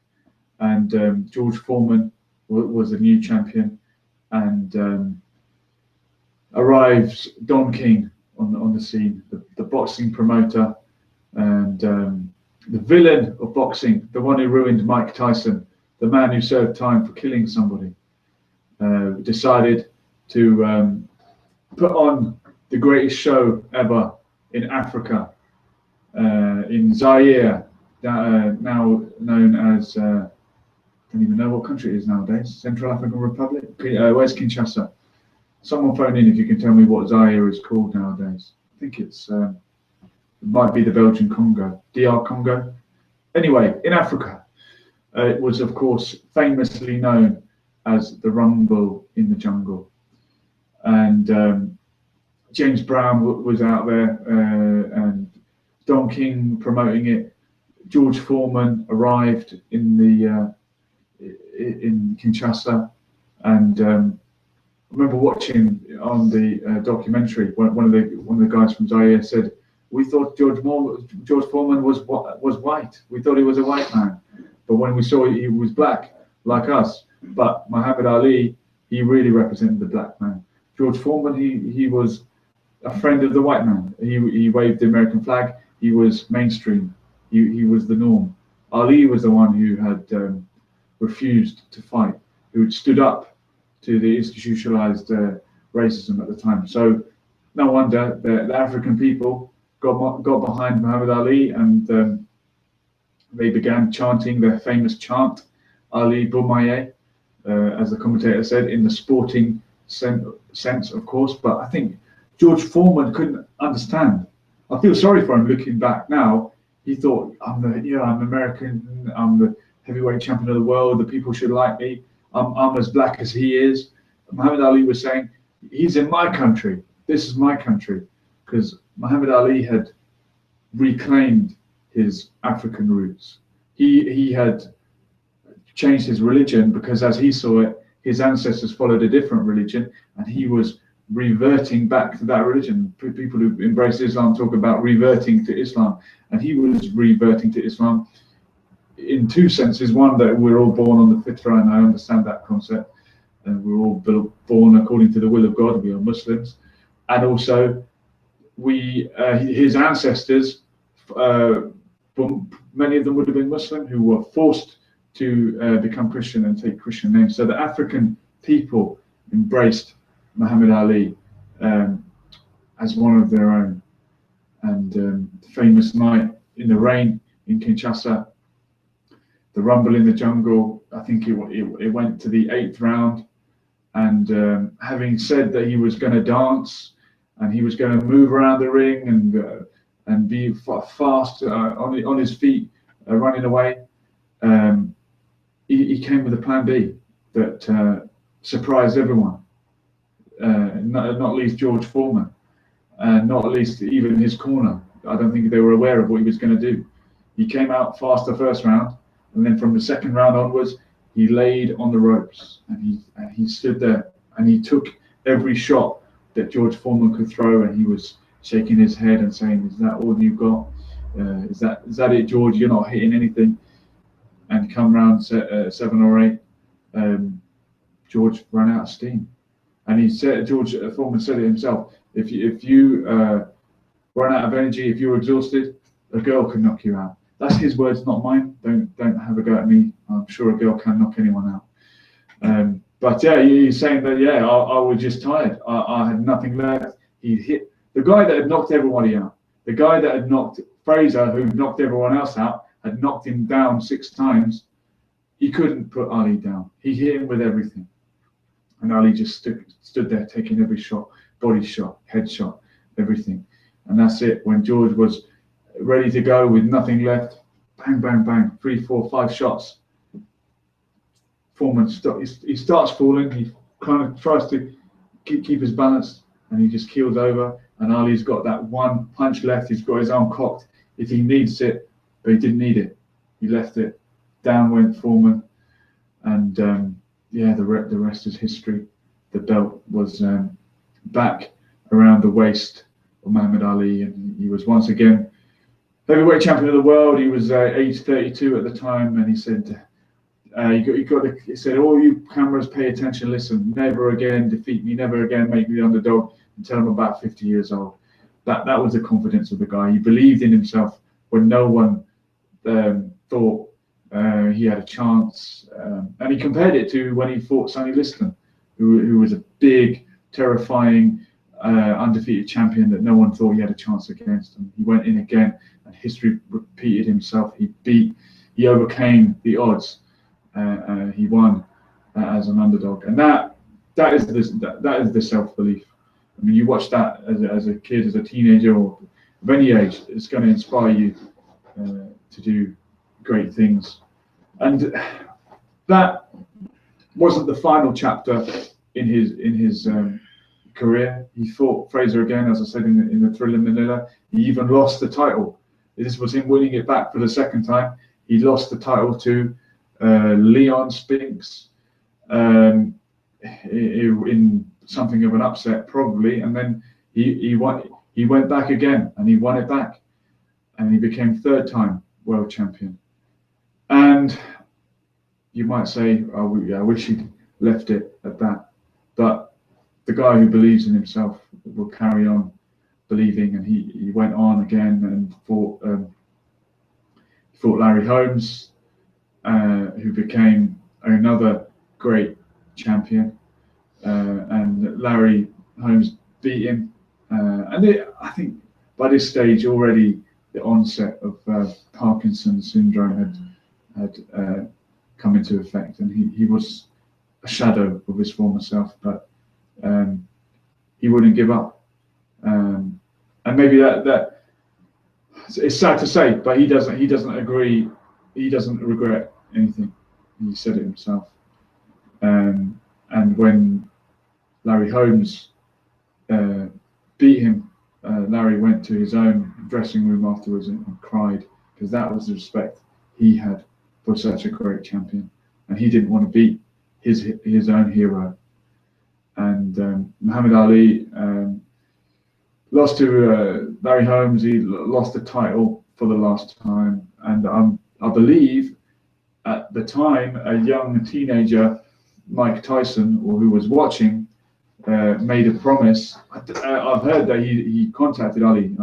And George Foreman was the new champion, and arrives Don King on the scene, the boxing promoter, and the villain of boxing, the one who ruined Mike Tyson, the man who served time for killing somebody, decided to put on the greatest show ever in Africa, in Zaire, now known as, I don't even know what country it is nowadays, Central African Republic? Where's Kinshasa? Someone phone in if you can tell me what Zaire is called nowadays. I think it might be the Belgian Congo, DR Congo. Anyway, in Africa, it was, of course, famously known as the Rumble in the Jungle. And James Brown was out there, and Don King promoting it. George Foreman arrived in Kinshasa, and I remember watching on the documentary. One of the guys from Zaire said, "We thought George Foreman was white. We thought he was a white man, but when we saw he was black, like us." But Muhammad Ali, he really represented the black man. George Foreman, he was a friend of the white man. He waved the American flag. He was mainstream. He was the norm. Ali was the one who had refused to fight, who had stood up to the institutionalized racism at the time. So no wonder the African people got behind Muhammad Ali, and they began chanting their famous chant, Ali Boumaye, as the commentator said, in the sporting sense, of course. But I think George Foreman couldn't understand. I feel sorry for him looking back now. He thought, I'm American, I'm the heavyweight champion of the world, the people should like me, I'm as black as he is. Muhammad Ali was saying, he's in my country, this is my country, because Muhammad Ali had reclaimed his African roots. He had changed his religion because, as he saw it, his ancestors followed a different religion, and he was reverting back to that religion. People who embrace Islam talk about reverting to Islam, and he was reverting to Islam in two senses. One, that we're all born on the fitra, and I understand that concept, and we're all born according to the will of God. We are Muslims, and also his ancestors, many of them would have been Muslim, who were forced to become Christian and take Christian names. So the African people embraced Muhammad Ali as one of their own. And the famous night in the rain in Kinshasa, the rumble in the jungle, I think it went to the 8th round. And having said that he was going to dance and he was going to move around the ring and be fast on his feet, running away, he came with a plan B that surprised everyone. Not least George Foreman, not least even his corner. I don't think they were aware of what he was going to do. He came out fast the first round, and then from the second round onwards, he laid on the ropes, and he stood there, and he took every shot that George Foreman could throw, and he was shaking his head and saying, "Is that all you got? Is that it, George? You're not hitting anything." And come round 7 or 8, George ran out of steam. And he said, George Foreman said it himself, if you run out of energy, if you're exhausted, a girl can knock you out. That's his words, not mine. Don't have a go at me. I'm sure a girl can knock anyone out. But yeah, he's saying that, yeah, I was just tired. I had nothing left. He hit the guy that had knocked everybody out. The guy that had knocked Fraser, who knocked everyone else out, had knocked him down 6 times. He couldn't put Ali down. He hit him with everything. And Ali just stood there taking every shot, body shot, head shot, everything. And that's it. When George was ready to go with nothing left, bang, bang, bang, 3, 4, 5 shots. Foreman he starts falling. He kind of tries to keep his balance, and he just keels over. And Ali's got that one punch left. He's got his arm cocked if he needs it, but he didn't need it. He left it. Down went Foreman, and yeah, the rest is history. The belt was back around the waist of Muhammad Ali, and he was once again heavyweight champion of the world. He was age 32 at the time, and he said, he said, all you cameras, pay attention, listen, never again defeat me, never again make me the underdog until I'm about 50 years old. That was the confidence of the guy. He believed in himself when no one thought he had a chance. And he compared it to when he fought Sonny Liston, who was a big, terrifying, undefeated champion that no one thought he had a chance against. And he went in again, and history repeated himself. He overcame the odds. He won as an underdog, and that is the self-belief. I mean, you watch that as a kid, as a teenager, or of any age, it's going to inspire you to do great things. And that wasn't the final chapter in his career. He fought Fraser again, as I said, in the Thrilla Manila. He even lost the title. This was him winning it back for the second time. He lost the title to Leon Spinks in something of an upset, probably, and then he went back again, and he won it back, and he became 3rd time world champion. And you might say, oh, yeah, I wish he'd left it at that, but the guy who believes in himself will carry on believing, and he went on again and fought Larry Holmes, who became another great champion, and Larry Holmes beat him, I think by this stage already the onset of Parkinson's syndrome had come into effect, and he was a shadow of his former self, but he wouldn't give up, and maybe that it's sad to say, but he doesn't agree, he doesn't regret anything. He said it himself, and when Larry Holmes beat him, Larry went to his own dressing room afterwards and cried, because that was the respect he had for such a great champion, and he didn't want to beat his own hero. And Muhammad Ali lost to Larry Holmes. He lost the title for the last time, and I believe at the time a young teenager, Mike Tyson, or who was watching, made a promise. I've heard that he contacted Ali.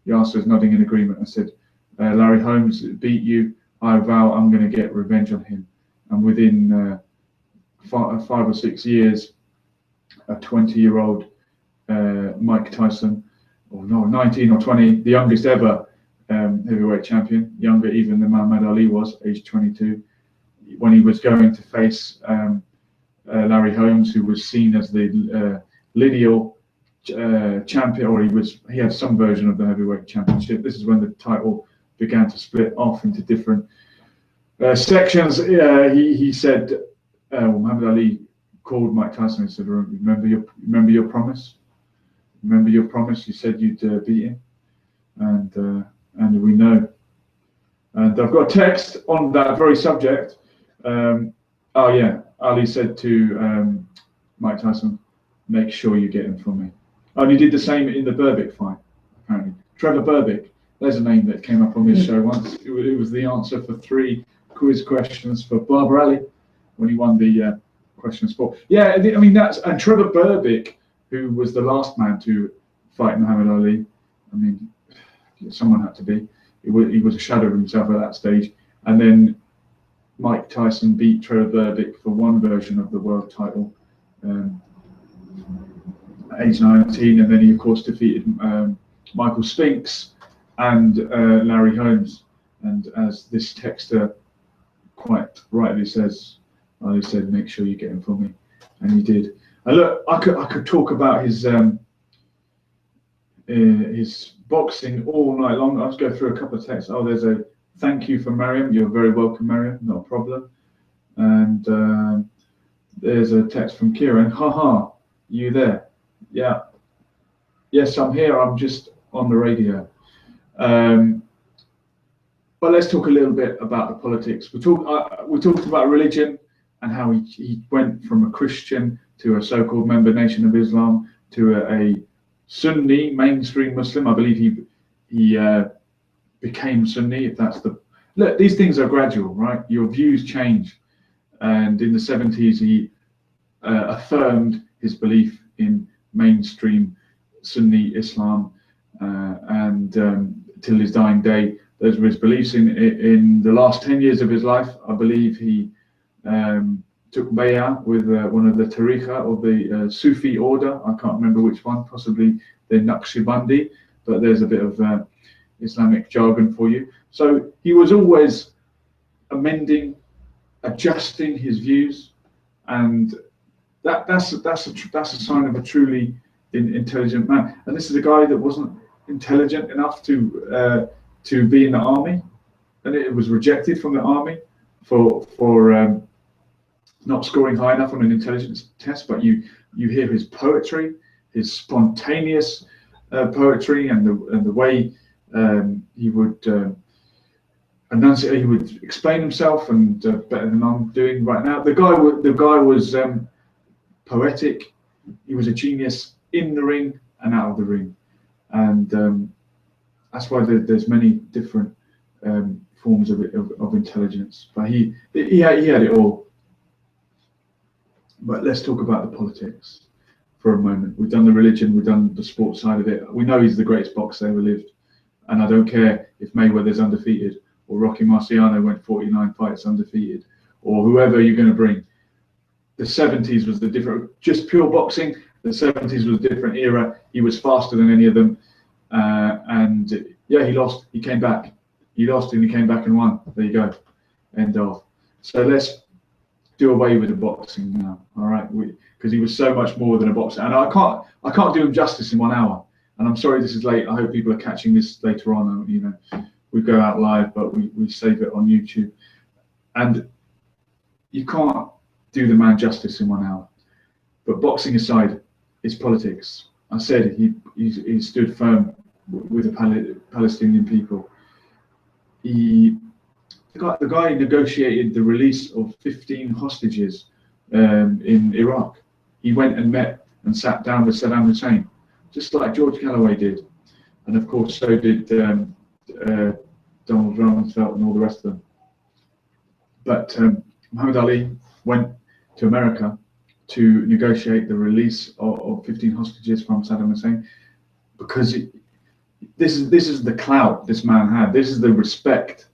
Yasser is nodding in agreement and said, Larry Holmes beat you, I vow I'm going to get revenge on him. And within 5 or 6 years, a 20-year-old Mike Tyson, or no, 19 or 20, the youngest ever heavyweight champion, younger even than Muhammad Ali was, age 22, when he was going to face Larry Holmes, who was seen as the lineal champion, or he had some version of the heavyweight championship. This is when the title began to split off into different sections. He said, Muhammad Ali called Mike Tyson and said, remember your promise? Remember your promise? You said you'd beat him, and we know. And I've got a text on that very subject. Oh yeah, Ali said to Mike Tyson, make sure you get him for me. And he did the same in the Berbick fight, apparently. Trevor Berbick, there's a name that came up on this show once. It was the answer for 3 quiz questions for Barbara Ali when he won the question sport. Yeah, I mean, and Trevor Berbick, who was the last man to fight Muhammad Ali. I mean, someone had to be. He was a shadow of himself at that stage. And then Mike Tyson beat Trevor Berbick for one version of the world title at age 19, and then he of course defeated Michael Spinks and Larry Holmes. And as this texter quite rightly says, Ali said, make sure you get him for me, and he did. And look, I could talk about his boxing all night long. I'll just go through a couple of texts. Oh, there's a thank you for Mariam. You're very welcome, Mariam. Not a problem. And there's a text from Kieran. Haha, you there? Yeah. Yes, I'm here. I'm just on the radio. But let's talk a little bit about the politics. We talked about religion and how he went from a Christian to a so-called member nation of Islam to a Sunni mainstream Muslim. I believe he became Sunni, if that's the... Look, these things are gradual, right? Your views change. And in the 70s, he affirmed his belief in mainstream Sunni Islam, and till his dying day, those were his beliefs. In the last 10 years of his life, I believe he took bay'ah with one of the tariqa, or the Sufi order. I can't remember which one, possibly the Naqshbandi, but there's a bit of Islamic jargon for you. So he was always amending, adjusting his views, and that's a sign of a truly intelligent man. And this is a guy that wasn't intelligent enough to be in the army, and it was rejected from the army for not scoring high enough on an intelligence test. But you hear his poetry, his spontaneous poetry, and the way he would enunciate, he would explain himself, and better than I'm doing right now. The guy was poetic. He was a genius in the ring and out of the ring, and that's why there's many different forms of intelligence. But he had it all. But let's talk about the politics. for a moment. We've done the religion, we've done the sports side of it. We know he's the greatest boxer ever lived. And I don't care if Mayweather's undefeated or Rocky Marciano went 49 fights undefeated or whoever you're going to bring. The 70s was the different, just pure boxing. The 70s was a different era. He was faster than any of them. And yeah, he lost. He came back. He lost and he came back and won. There you go. End of. So let's do away with the boxing now. All right. Because he was so much more than a boxer. And I can't do him justice in 1 hour. And I'm sorry this is late. I hope people are catching this later on. You know, we go out live, but we save it on YouTube. And you can't do the man justice in 1 hour. But boxing aside, it's politics. I said he stood firm with the Palestinian people. The guy negotiated the release of 15 hostages in Iraq. He went and met and sat down with Saddam Hussein, just like George Galloway did. And of course, so did Donald Rumsfeld and all the rest of them. But Muhammad Ali went to America to negotiate the release of 15 hostages from Saddam Hussein, because this is the clout this man had. This is the respect,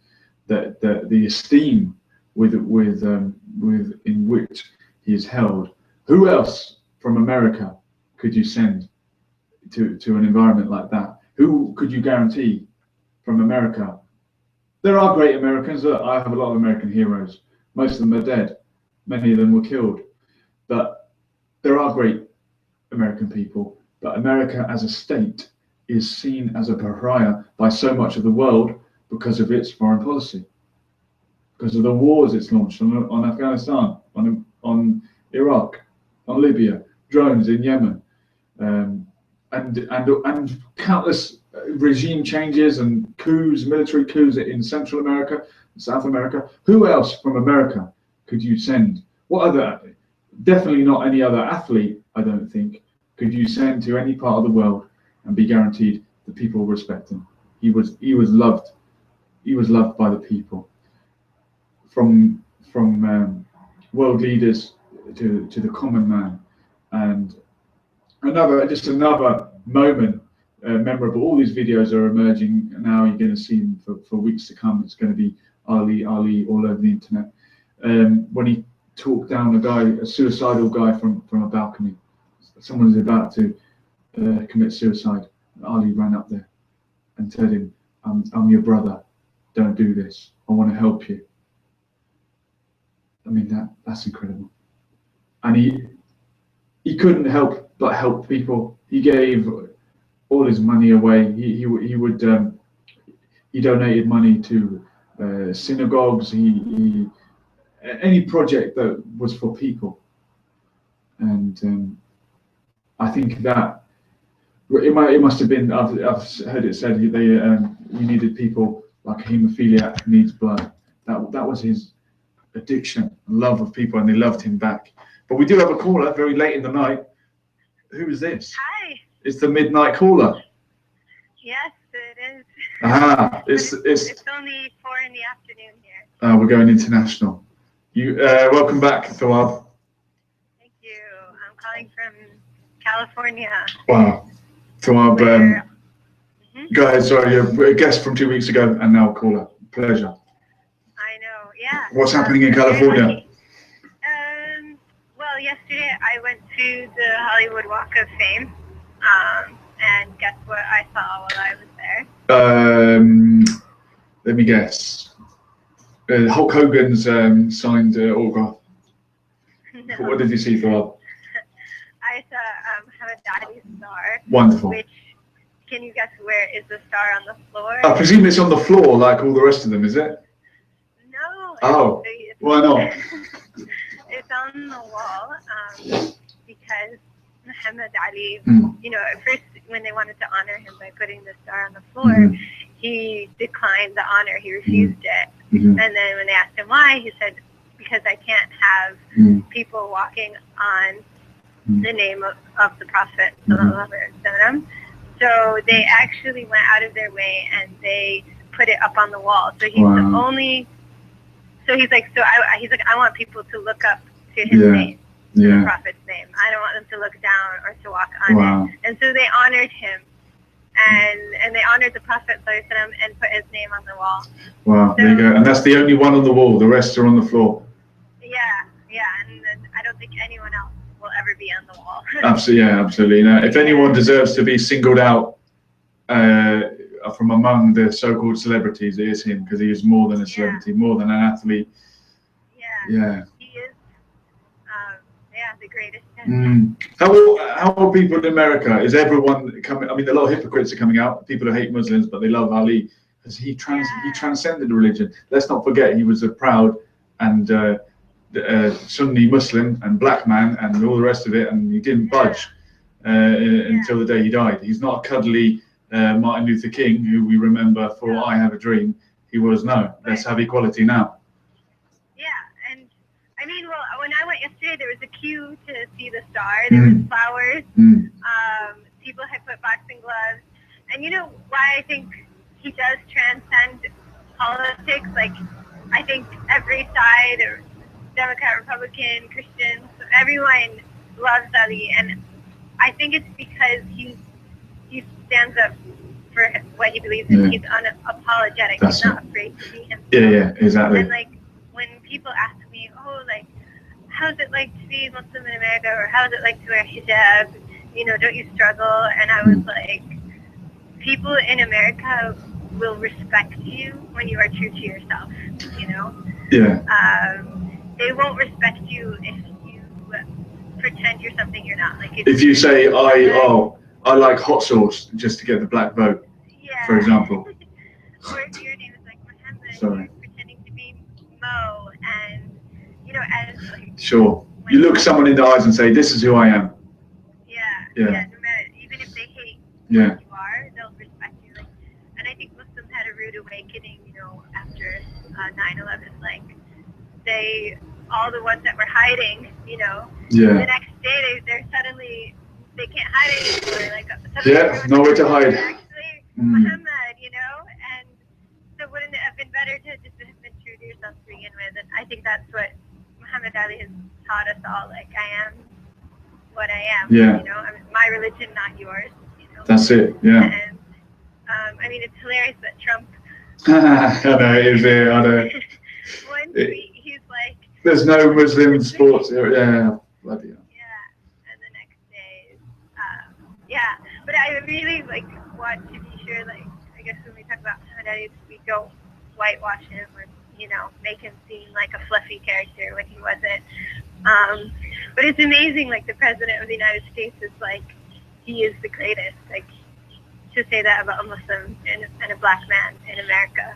the esteem in which he is held. Who else from America could you send to an environment like that? Who could you guarantee from America? There are great Americans. I have a lot of American heroes. Most of them are dead. Many of them were killed. But there are great American people. But America as a state is seen as a pariah by so much of the world because of its foreign policy, because of the wars it's launched on Afghanistan, on Iraq, on Libya, drones in Yemen, and countless regime changes and coups, military coups in Central America, South America. Who else from America could you send? What other? Definitely not any other athlete, I don't think, could you send to any part of the world and be guaranteed that people will respect him. He was loved. He was loved by the people, from world leaders to the common man. And another moment, memorable. All these videos are emerging now. You're going to see them for weeks to come. It's going to be Ali all over the internet. When he talked down a suicidal guy from a balcony. Someone was about to commit suicide. Ali ran up there and told him, I'm your brother. Don't do this. I want to help you. I mean, that's incredible. And he couldn't help but help people. He gave all his money away. He donated money to synagogues. He any project that was for people. And I think that it must have been. I've heard it said he needed people like a haemophiliac who needs blood. That was his addiction, love of people, and they loved him back. But we do have a caller very late in the night. Who is this? Hi. It's the midnight caller. Yes, it is. It's only 4 in the afternoon here. We're going international. You welcome back, Thawab. Thank you. I'm calling from California. Wow, Thawab. Go ahead. Sorry, you're a guest from 2 weeks ago, and now a caller. Pleasure. I know. Yeah. What's happening in California? Well, yesterday I went to the Hollywood Walk of Fame, and guess what I saw while I was there? Let me guess. Hulk Hogan's signed autograph. No. What did you see, Thawab? I saw Muhammad Ali's star. Wonderful. Which, can you guess where is the star on the floor? I presume it's on the floor like all the rest of them, is it? No. Oh, why not? It's on the wall because Muhammad Ali, at first when they wanted to honor him by putting the star on the floor, he declined the honor. He refused it. And then when they asked him why, he said, because I can't have people walking on the name of the Prophet. So they actually went out of their way and they put it up on the wall. So he's the only. So he's like, I want people to look up to his name. the Prophet's name. I don't want them to look down or to walk on it. And so they honored him, and they honored the Prophet and put his name on the wall. Wow, so, there you go. And that's the only one on the wall. The rest are on the floor. Yeah, and I don't think anyone else will ever be on the wall. Absolutely, yeah, absolutely. Now, if anyone deserves to be singled out from among the so-called celebrities, it is him, because he is more than a celebrity, more than an athlete. Yeah. He is, the greatest. How are people in America? Is everyone coming? I mean, a lot of hypocrites are coming out. People who hate Muslims, but they love Ali, because he transcended religion. Let's not forget, he was a proud and Sunni Muslim and black man and all the rest of it, and he didn't budge until the day he died. He's not a cuddly Martin Luther King, who we remember for I Have a Dream. He was, no, let's have equality now. And I mean, well, when I went yesterday, there was a queue to see the star. There was flowers. People had put boxing gloves. And you know why I think he does transcend politics? Like, I think every side, or Democrat, Republican, Christians, everyone loves Ali, and I think it's because he stands up for what he believes in. He's unapologetic. He's not afraid to be himself. Yeah, exactly. And like, when people ask me, oh, like, how's it like to be Muslim in America, or how's it like to wear hijab? You know, don't you struggle? And I was like, people in America will respect you when you are true to yourself. You know. They won't respect you if you pretend you're something you're not. Like if you say I like hot sauce just to get the black vote, for example. Or if your name is like Muhammad, you're pretending to be Mo, and you know, as like. Sure. You look someone in the eyes and say, "This is who I am." No matter, even if they hate who you are, they'll respect you. Like, and I think Muslims had a rude awakening, you know, after 9/11. Like, all the ones that were hiding, you know, the next day they're suddenly, they can't hide anymore. Like, nowhere to hide. Actually, Muhammad, you know, and so wouldn't it have been better to just have been true to yourself to begin with? And I think that's what Muhammad Ali has taught us all. Like, I am what I am. You know, I mean, my religion, not yours. You know. That's it. And I mean, it's hilarious that Trump. I know it is. I know. One tweet, he's like. There's no Muslim sports. Bloody hell. And the next day, but I really like want to be sure, like, I guess when we talk about Muhammad Ali, we don't whitewash him or, you know, make him seem like a fluffy character when he wasn't. But it's amazing, like, the president of the United States is like, he is the greatest, like, to say that about a Muslim and a black man in America.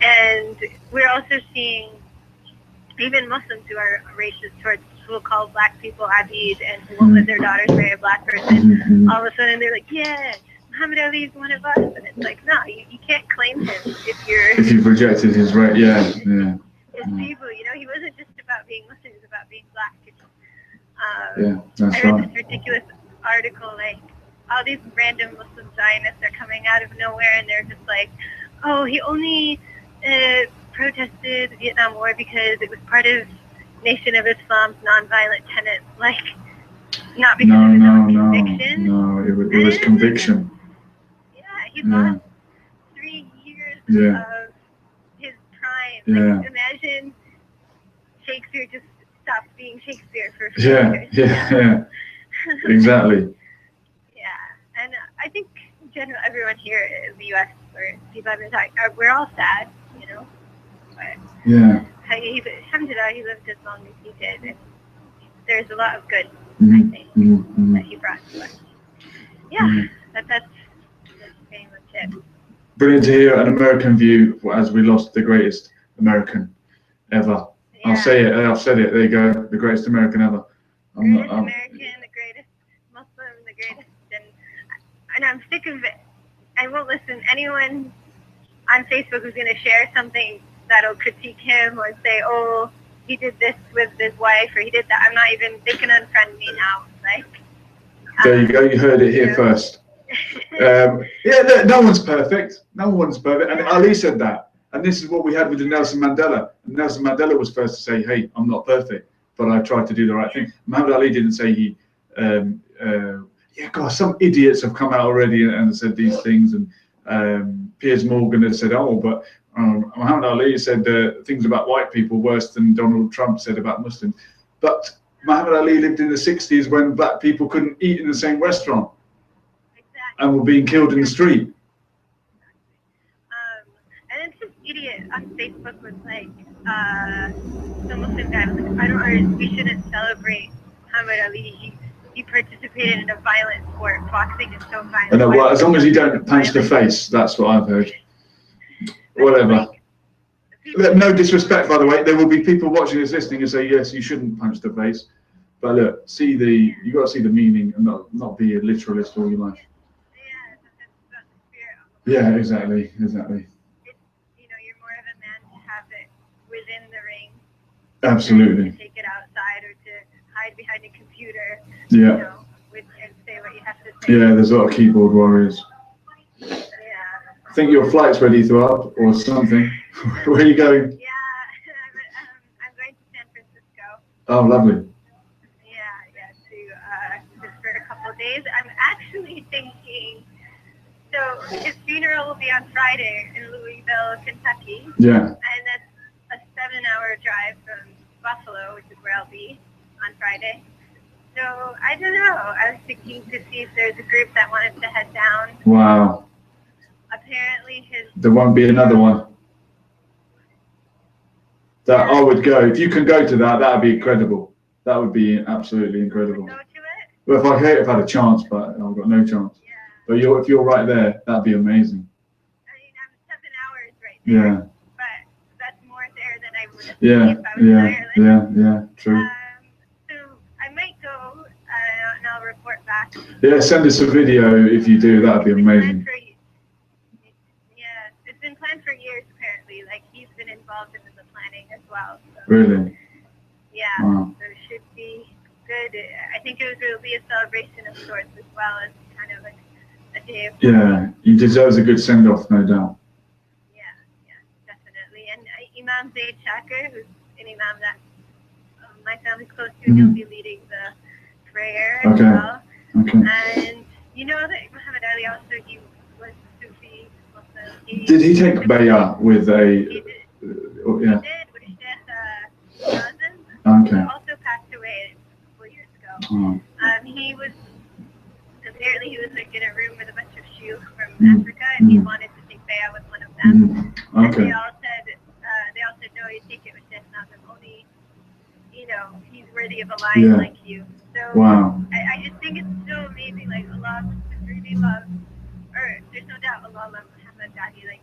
And we're also seeing even Muslims who are racist towards, who will call black people abid and who won't let their daughters marry a black person. All of a sudden they're like, Muhammad Ali is one of us. And it's like, no, you can't claim him if you've rejected his right. His people, you know, he wasn't just about being Muslim, he was about being black. That's I read this ridiculous article, like, all these random Muslim Zionists are coming out of nowhere, and they're just like, oh, he only protested the Vietnam War because it was part of Nation of Islam's nonviolent tenets, like, not because of his own conviction. No, it was conviction. He lost 3 years of his prime. Like, imagine Shakespeare just stopped being Shakespeare for 4 years. Exactly. And I think in general, everyone here in the U.S. or people I've been talking, we're all sad, you know. But alhamdulillah, he lived as long as he did, and there's a lot of good, I think, that he brought to us. That's pretty much it. Brilliant to hear an American view, as we lost the greatest American ever. I'll say it. I've said it. There you go. The greatest American ever. American, the greatest Muslim, the greatest, and I'm sick of it. I won't listen. Anyone on Facebook who's going to share something that'll critique him or say, oh, he did this with his wife or he did that. I'm not even, they can unfriend me now. Like, there you go. You heard it here first. No one's perfect. No one's perfect. And Ali said that. And this is what we had with Nelson Mandela. And Nelson Mandela was first to say, hey, I'm not perfect. but I tried to do the right thing. Muhammad Ali didn't say he, yeah, God, some idiots have come out already and said these things, and Piers Morgan has said, oh, but Muhammad Ali said things about white people worse than Donald Trump said about Muslims. But Muhammad Ali lived in the 60s when black people couldn't eat in the same restaurant and were being killed in the street. And then this idiot on Facebook was like, the Muslim guy was like, I don't understand, we shouldn't celebrate Muhammad Ali. He participated in a violent sport. Boxing is so violent. No, well, as long as you don't punch the face, that's what I've heard. Whatever. No disrespect, by the way. There will be people watching this, listening, and say, yes, you shouldn't punch the face. But look, you got to see the meaning and not be a literalist all your life. Yeah, exactly. It's, you know, you're more of a man to have it within the ring. Absolutely. To take it outside or to hide behind a computer. Yeah. You know, and say what you have to say. Yeah, there's a lot of keyboard warriors. Yeah. I think your flight's ready to up or something. Where are you going? Yeah, I'm going to San Francisco. Oh, lovely. Yeah, just for a couple of days. I'm actually thinking, so his funeral will be on Friday in Louisville, Kentucky. Yeah. And that's a 7-hour drive from Buffalo, which is where I'll be on Friday. So I don't know. I was thinking to see if there's a group that wanted to head down. Wow. Apparently there won't be another one. That I would go. If you can go to that, that'd be incredible. That would be absolutely incredible. Go to it? Well, if I had a chance, but I've got no chance. Yeah. But if you're right there, that'd be amazing. I mean, I'm 7 hours right there. Yeah. But that's more there than I would have if I was in Ireland. Yeah, true. So I might go and I'll report back. Yeah, send us a video if you do. That'd be amazing. It's been planned for years apparently. Like he's been involved in the planning as well. So. Really? Yeah. Wow. So it should be good. I think will be a celebration of sorts as well as kind of like a day of. Yeah, he deserves a good send off, no doubt. Yeah, definitely. And Imam Zaid Shakir, who's an imam that my family's close to, he'll be leading the prayer as well. Okay. And you know that Muhammad Ali also, he was Sufi Muslim. Did he take bay'ah with a? He did. Yeah. He did with Sheikh Yazan, Okay. who also passed away 4 years ago. Oh. Apparently he was like in a room with a bunch of shuyukh from Africa, and he wanted to take bay'ah with one of them. Okay. And they all said, no, you take it with Sheikh Yazan. Only, you know, he's worthy of a lion like you. So wow. I just think it's so amazing. Like Allah really loves, or there's no doubt Allah loves Muhammad Ali. Like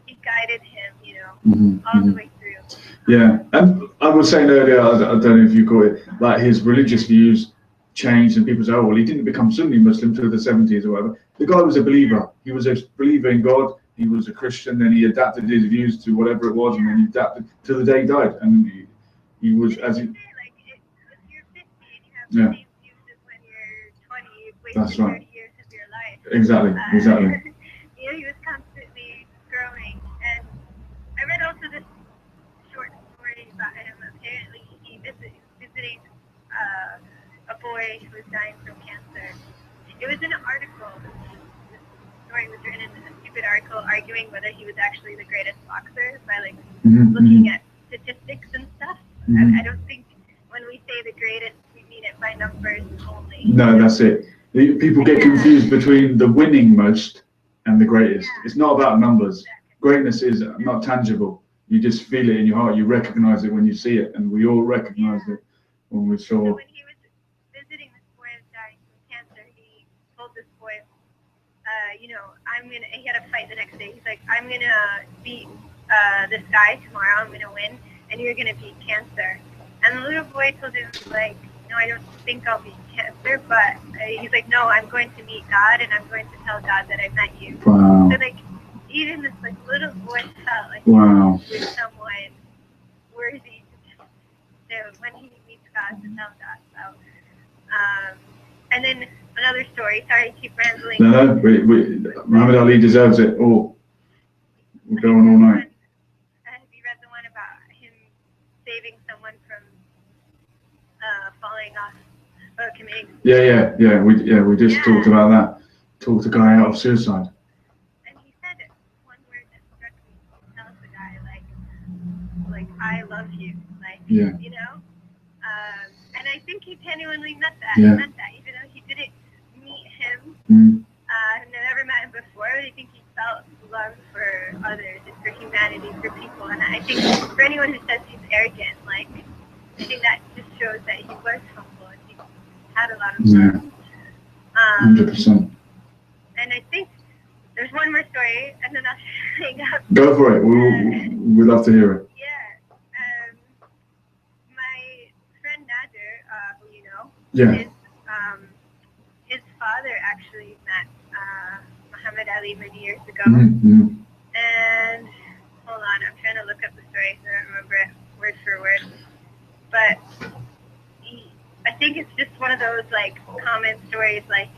he guided him, you know, all the way through. Yeah, and I was saying earlier, I don't know if you call it, like his religious views changed, and people say, oh, well, he didn't become Sunni Muslim till the 70s or whatever. The guy was a believer. He was a believer in God. He was a Christian. Then he adapted his views to whatever it was, and then he adapted till the day he died. And he was as he. Like if you're 50 and you have the same views as when you're 20, you've wasted 30 years of your life. Exactly. You know, he was constantly growing, and I read also this short story about him. Apparently, he visiting a boy who was dying from cancer. It was in an article. This story was written in a stupid article arguing whether he was actually the greatest boxer by like looking at statistics and stuff. I don't think when we say the greatest, we mean it by numbers only. No, that's it. People get confused between the winning most and the greatest. It's not about numbers. Greatness is not tangible. You just feel it in your heart. You recognize it when you see it, and we all recognized it when we saw. So when he was visiting this boy who was dying from cancer, he told this boy, you know, he had a fight the next day. He's like, I'm gonna beat this guy tomorrow. I'm gonna win, and you're gonna beat cancer. And the little boy told him, like, no, I don't think I'll beat cancer, but he's like, no, I'm going to meet God, and I'm going to tell God that I met you. Wow. So like, even this like little boy felt like Wow. he was someone worthy to when he meets God to tell God. So, and then another story. Sorry, I keep rambling. No, Muhammad Ali deserves it all. We're going all night. Have you read the one about him saving someone from falling off or committing. We just talked about that. Talked a guy out of suicide. And he said one word that struck me. He tells the guy like I love you, like you know. And I think he genuinely meant that. Yeah. He meant that, even though he didn't meet him. Never met him before. I think he felt love for others and for humanity, for people. And I think for anyone who says he's arrogant, like I think that just shows that he was humble and he had a lot of love. 100%. And I think there's one more story, and then I'll hang up. Go for it. We'd love to hear it. Yeah. My friend Nader, who you know, his father actually met Muhammad Ali many years ago. And hold on, I'm trying to look up the story. I don't remember it word for word. But I think it's just one of those like common stories, like,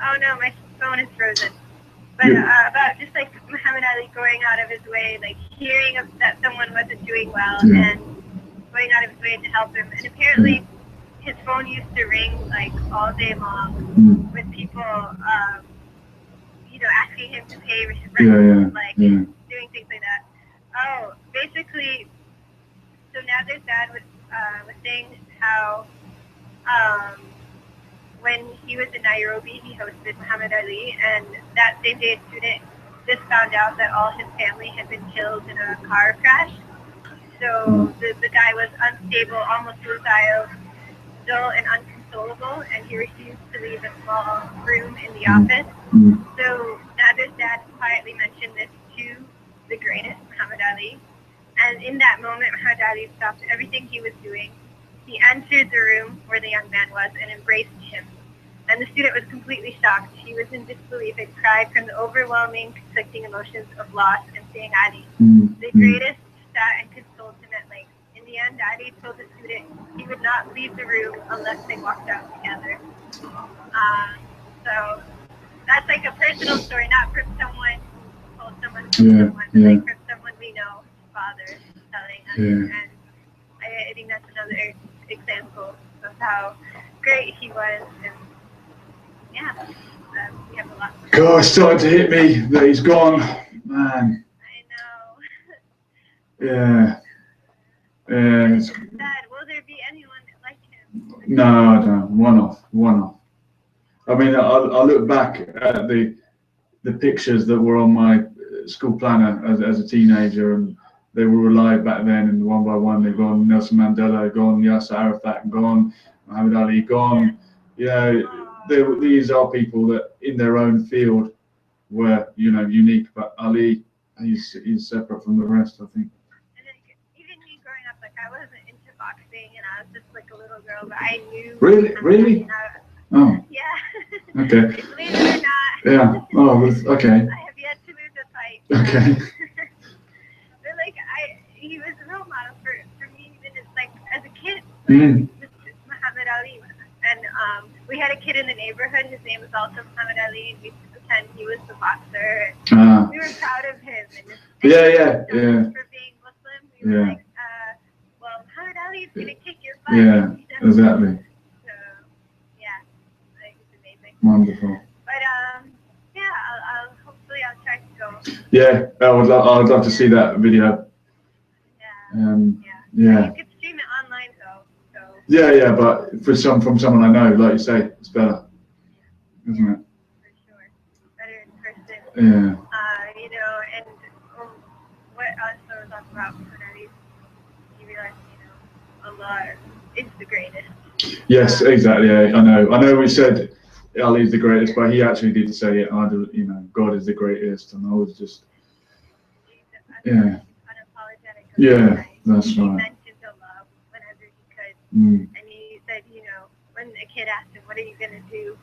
oh no, my phone is frozen. But about just like Muhammad Ali going out of his way, like hearing that someone wasn't doing well and going out of his way to help him. And apparently his phone used to ring like all day long with people, you know, asking him to pay rent, doing things like that. Oh, basically, so Nader's dad was saying how when he was in Nairobi, he hosted Muhammad Ali, and that same day a student just found out that all his family had been killed in a car crash. So the guy was unstable, almost suicidal, still and unconsolable, and he refused to leave a small room in the office. So Nader's dad quietly mentioned this to the greatest, Muhammad Ali. And in that moment, Muhammad Ali stopped everything he was doing. He entered the room where the young man was and embraced him. And the student was completely shocked. He was in disbelief and cried from the overwhelming, conflicting emotions of loss and seeing Ali. The greatest sat and consoled him at length. In the end, Ali told the student he would not leave the room unless they walked out together. So that's like a personal story, not from someone who told someone from someone, but like from someone we know, his father, telling us. And I think that's another example of how great he was. And we have a lot. God, it's starting to hit me that he's gone, man. I know. It's sad. Will there be anyone like him? No, one off. I mean, I look back at the pictures that were on my school planner as a teenager, and they were alive back then, and one by one they've gone. Nelson Mandela gone, Yasser Arafat gone, Muhammad Ali gone. These are people that in their own field were, unique, but Ali, he's separate from the rest, I think. And then, even me growing up, like I wasn't into boxing, and I was just like a little girl, but I knew. Really? Oh. Yeah. Okay. Believe it or not. Yeah. Oh, okay. I have yet to lose a fight. Okay. But like he was a role model for me, even as a kid. Just Muhammad Ali. And we had a kid in the neighborhood. His name was also Muhammad Ali. We used to pretend he was the boxer. We were proud of him. And for being Muslim, we were like, well, Muhammad Ali is going to kick your butt. Yeah, exactly. So, I think it's amazing. Wonderful. But, hopefully I'll try to go. Yeah, I would love to see that video. You could stream it online, though. So. Yeah, but from someone I know, like you say, it's better, isn't it? For sure. Better in person. Yeah. And what also talk about Muhammad, you realize, Allah is the greatest. Yes, exactly. I know. We said Ali is the greatest, but he actually did say it. God is the greatest, and I was just. Unapologetic. Yeah, that's right. He mentioned Allah whenever he could, and he said, when a kid asked him, "What are you gonna do?"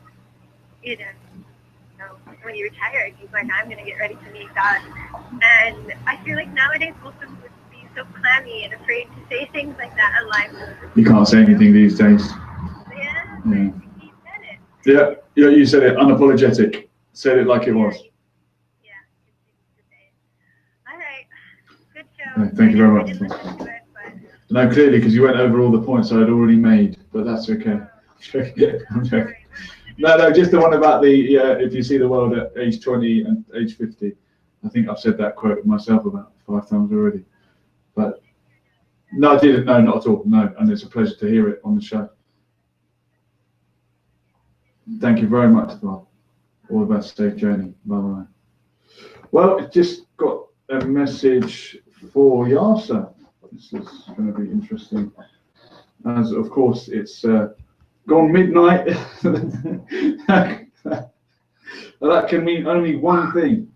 When you retire, he's like, "I'm gonna get ready to meet God." And I feel like nowadays Muslims would be so clammy and afraid to say things like that online. You can't say anything these days. Yeah. He said it. Yeah, you said it. Unapologetic. Said it like it was. Yeah. All right. Good show. Thank you very much. No, clearly, because you went over all the points I had already made, but that's okay. I'm joking. No, just the one about the if you see the world at age 20 and age 50. I think I've said that quote myself about 5 times already. But no, I didn't. No, not at all. No, and it's a pleasure to hear it on the show. Thank you very much, Bob. All the best. Safe journey. Bye-bye. Well, it just got a message for Yasser. This is going to be interesting. As, of course, it's gone midnight. That can mean only one thing.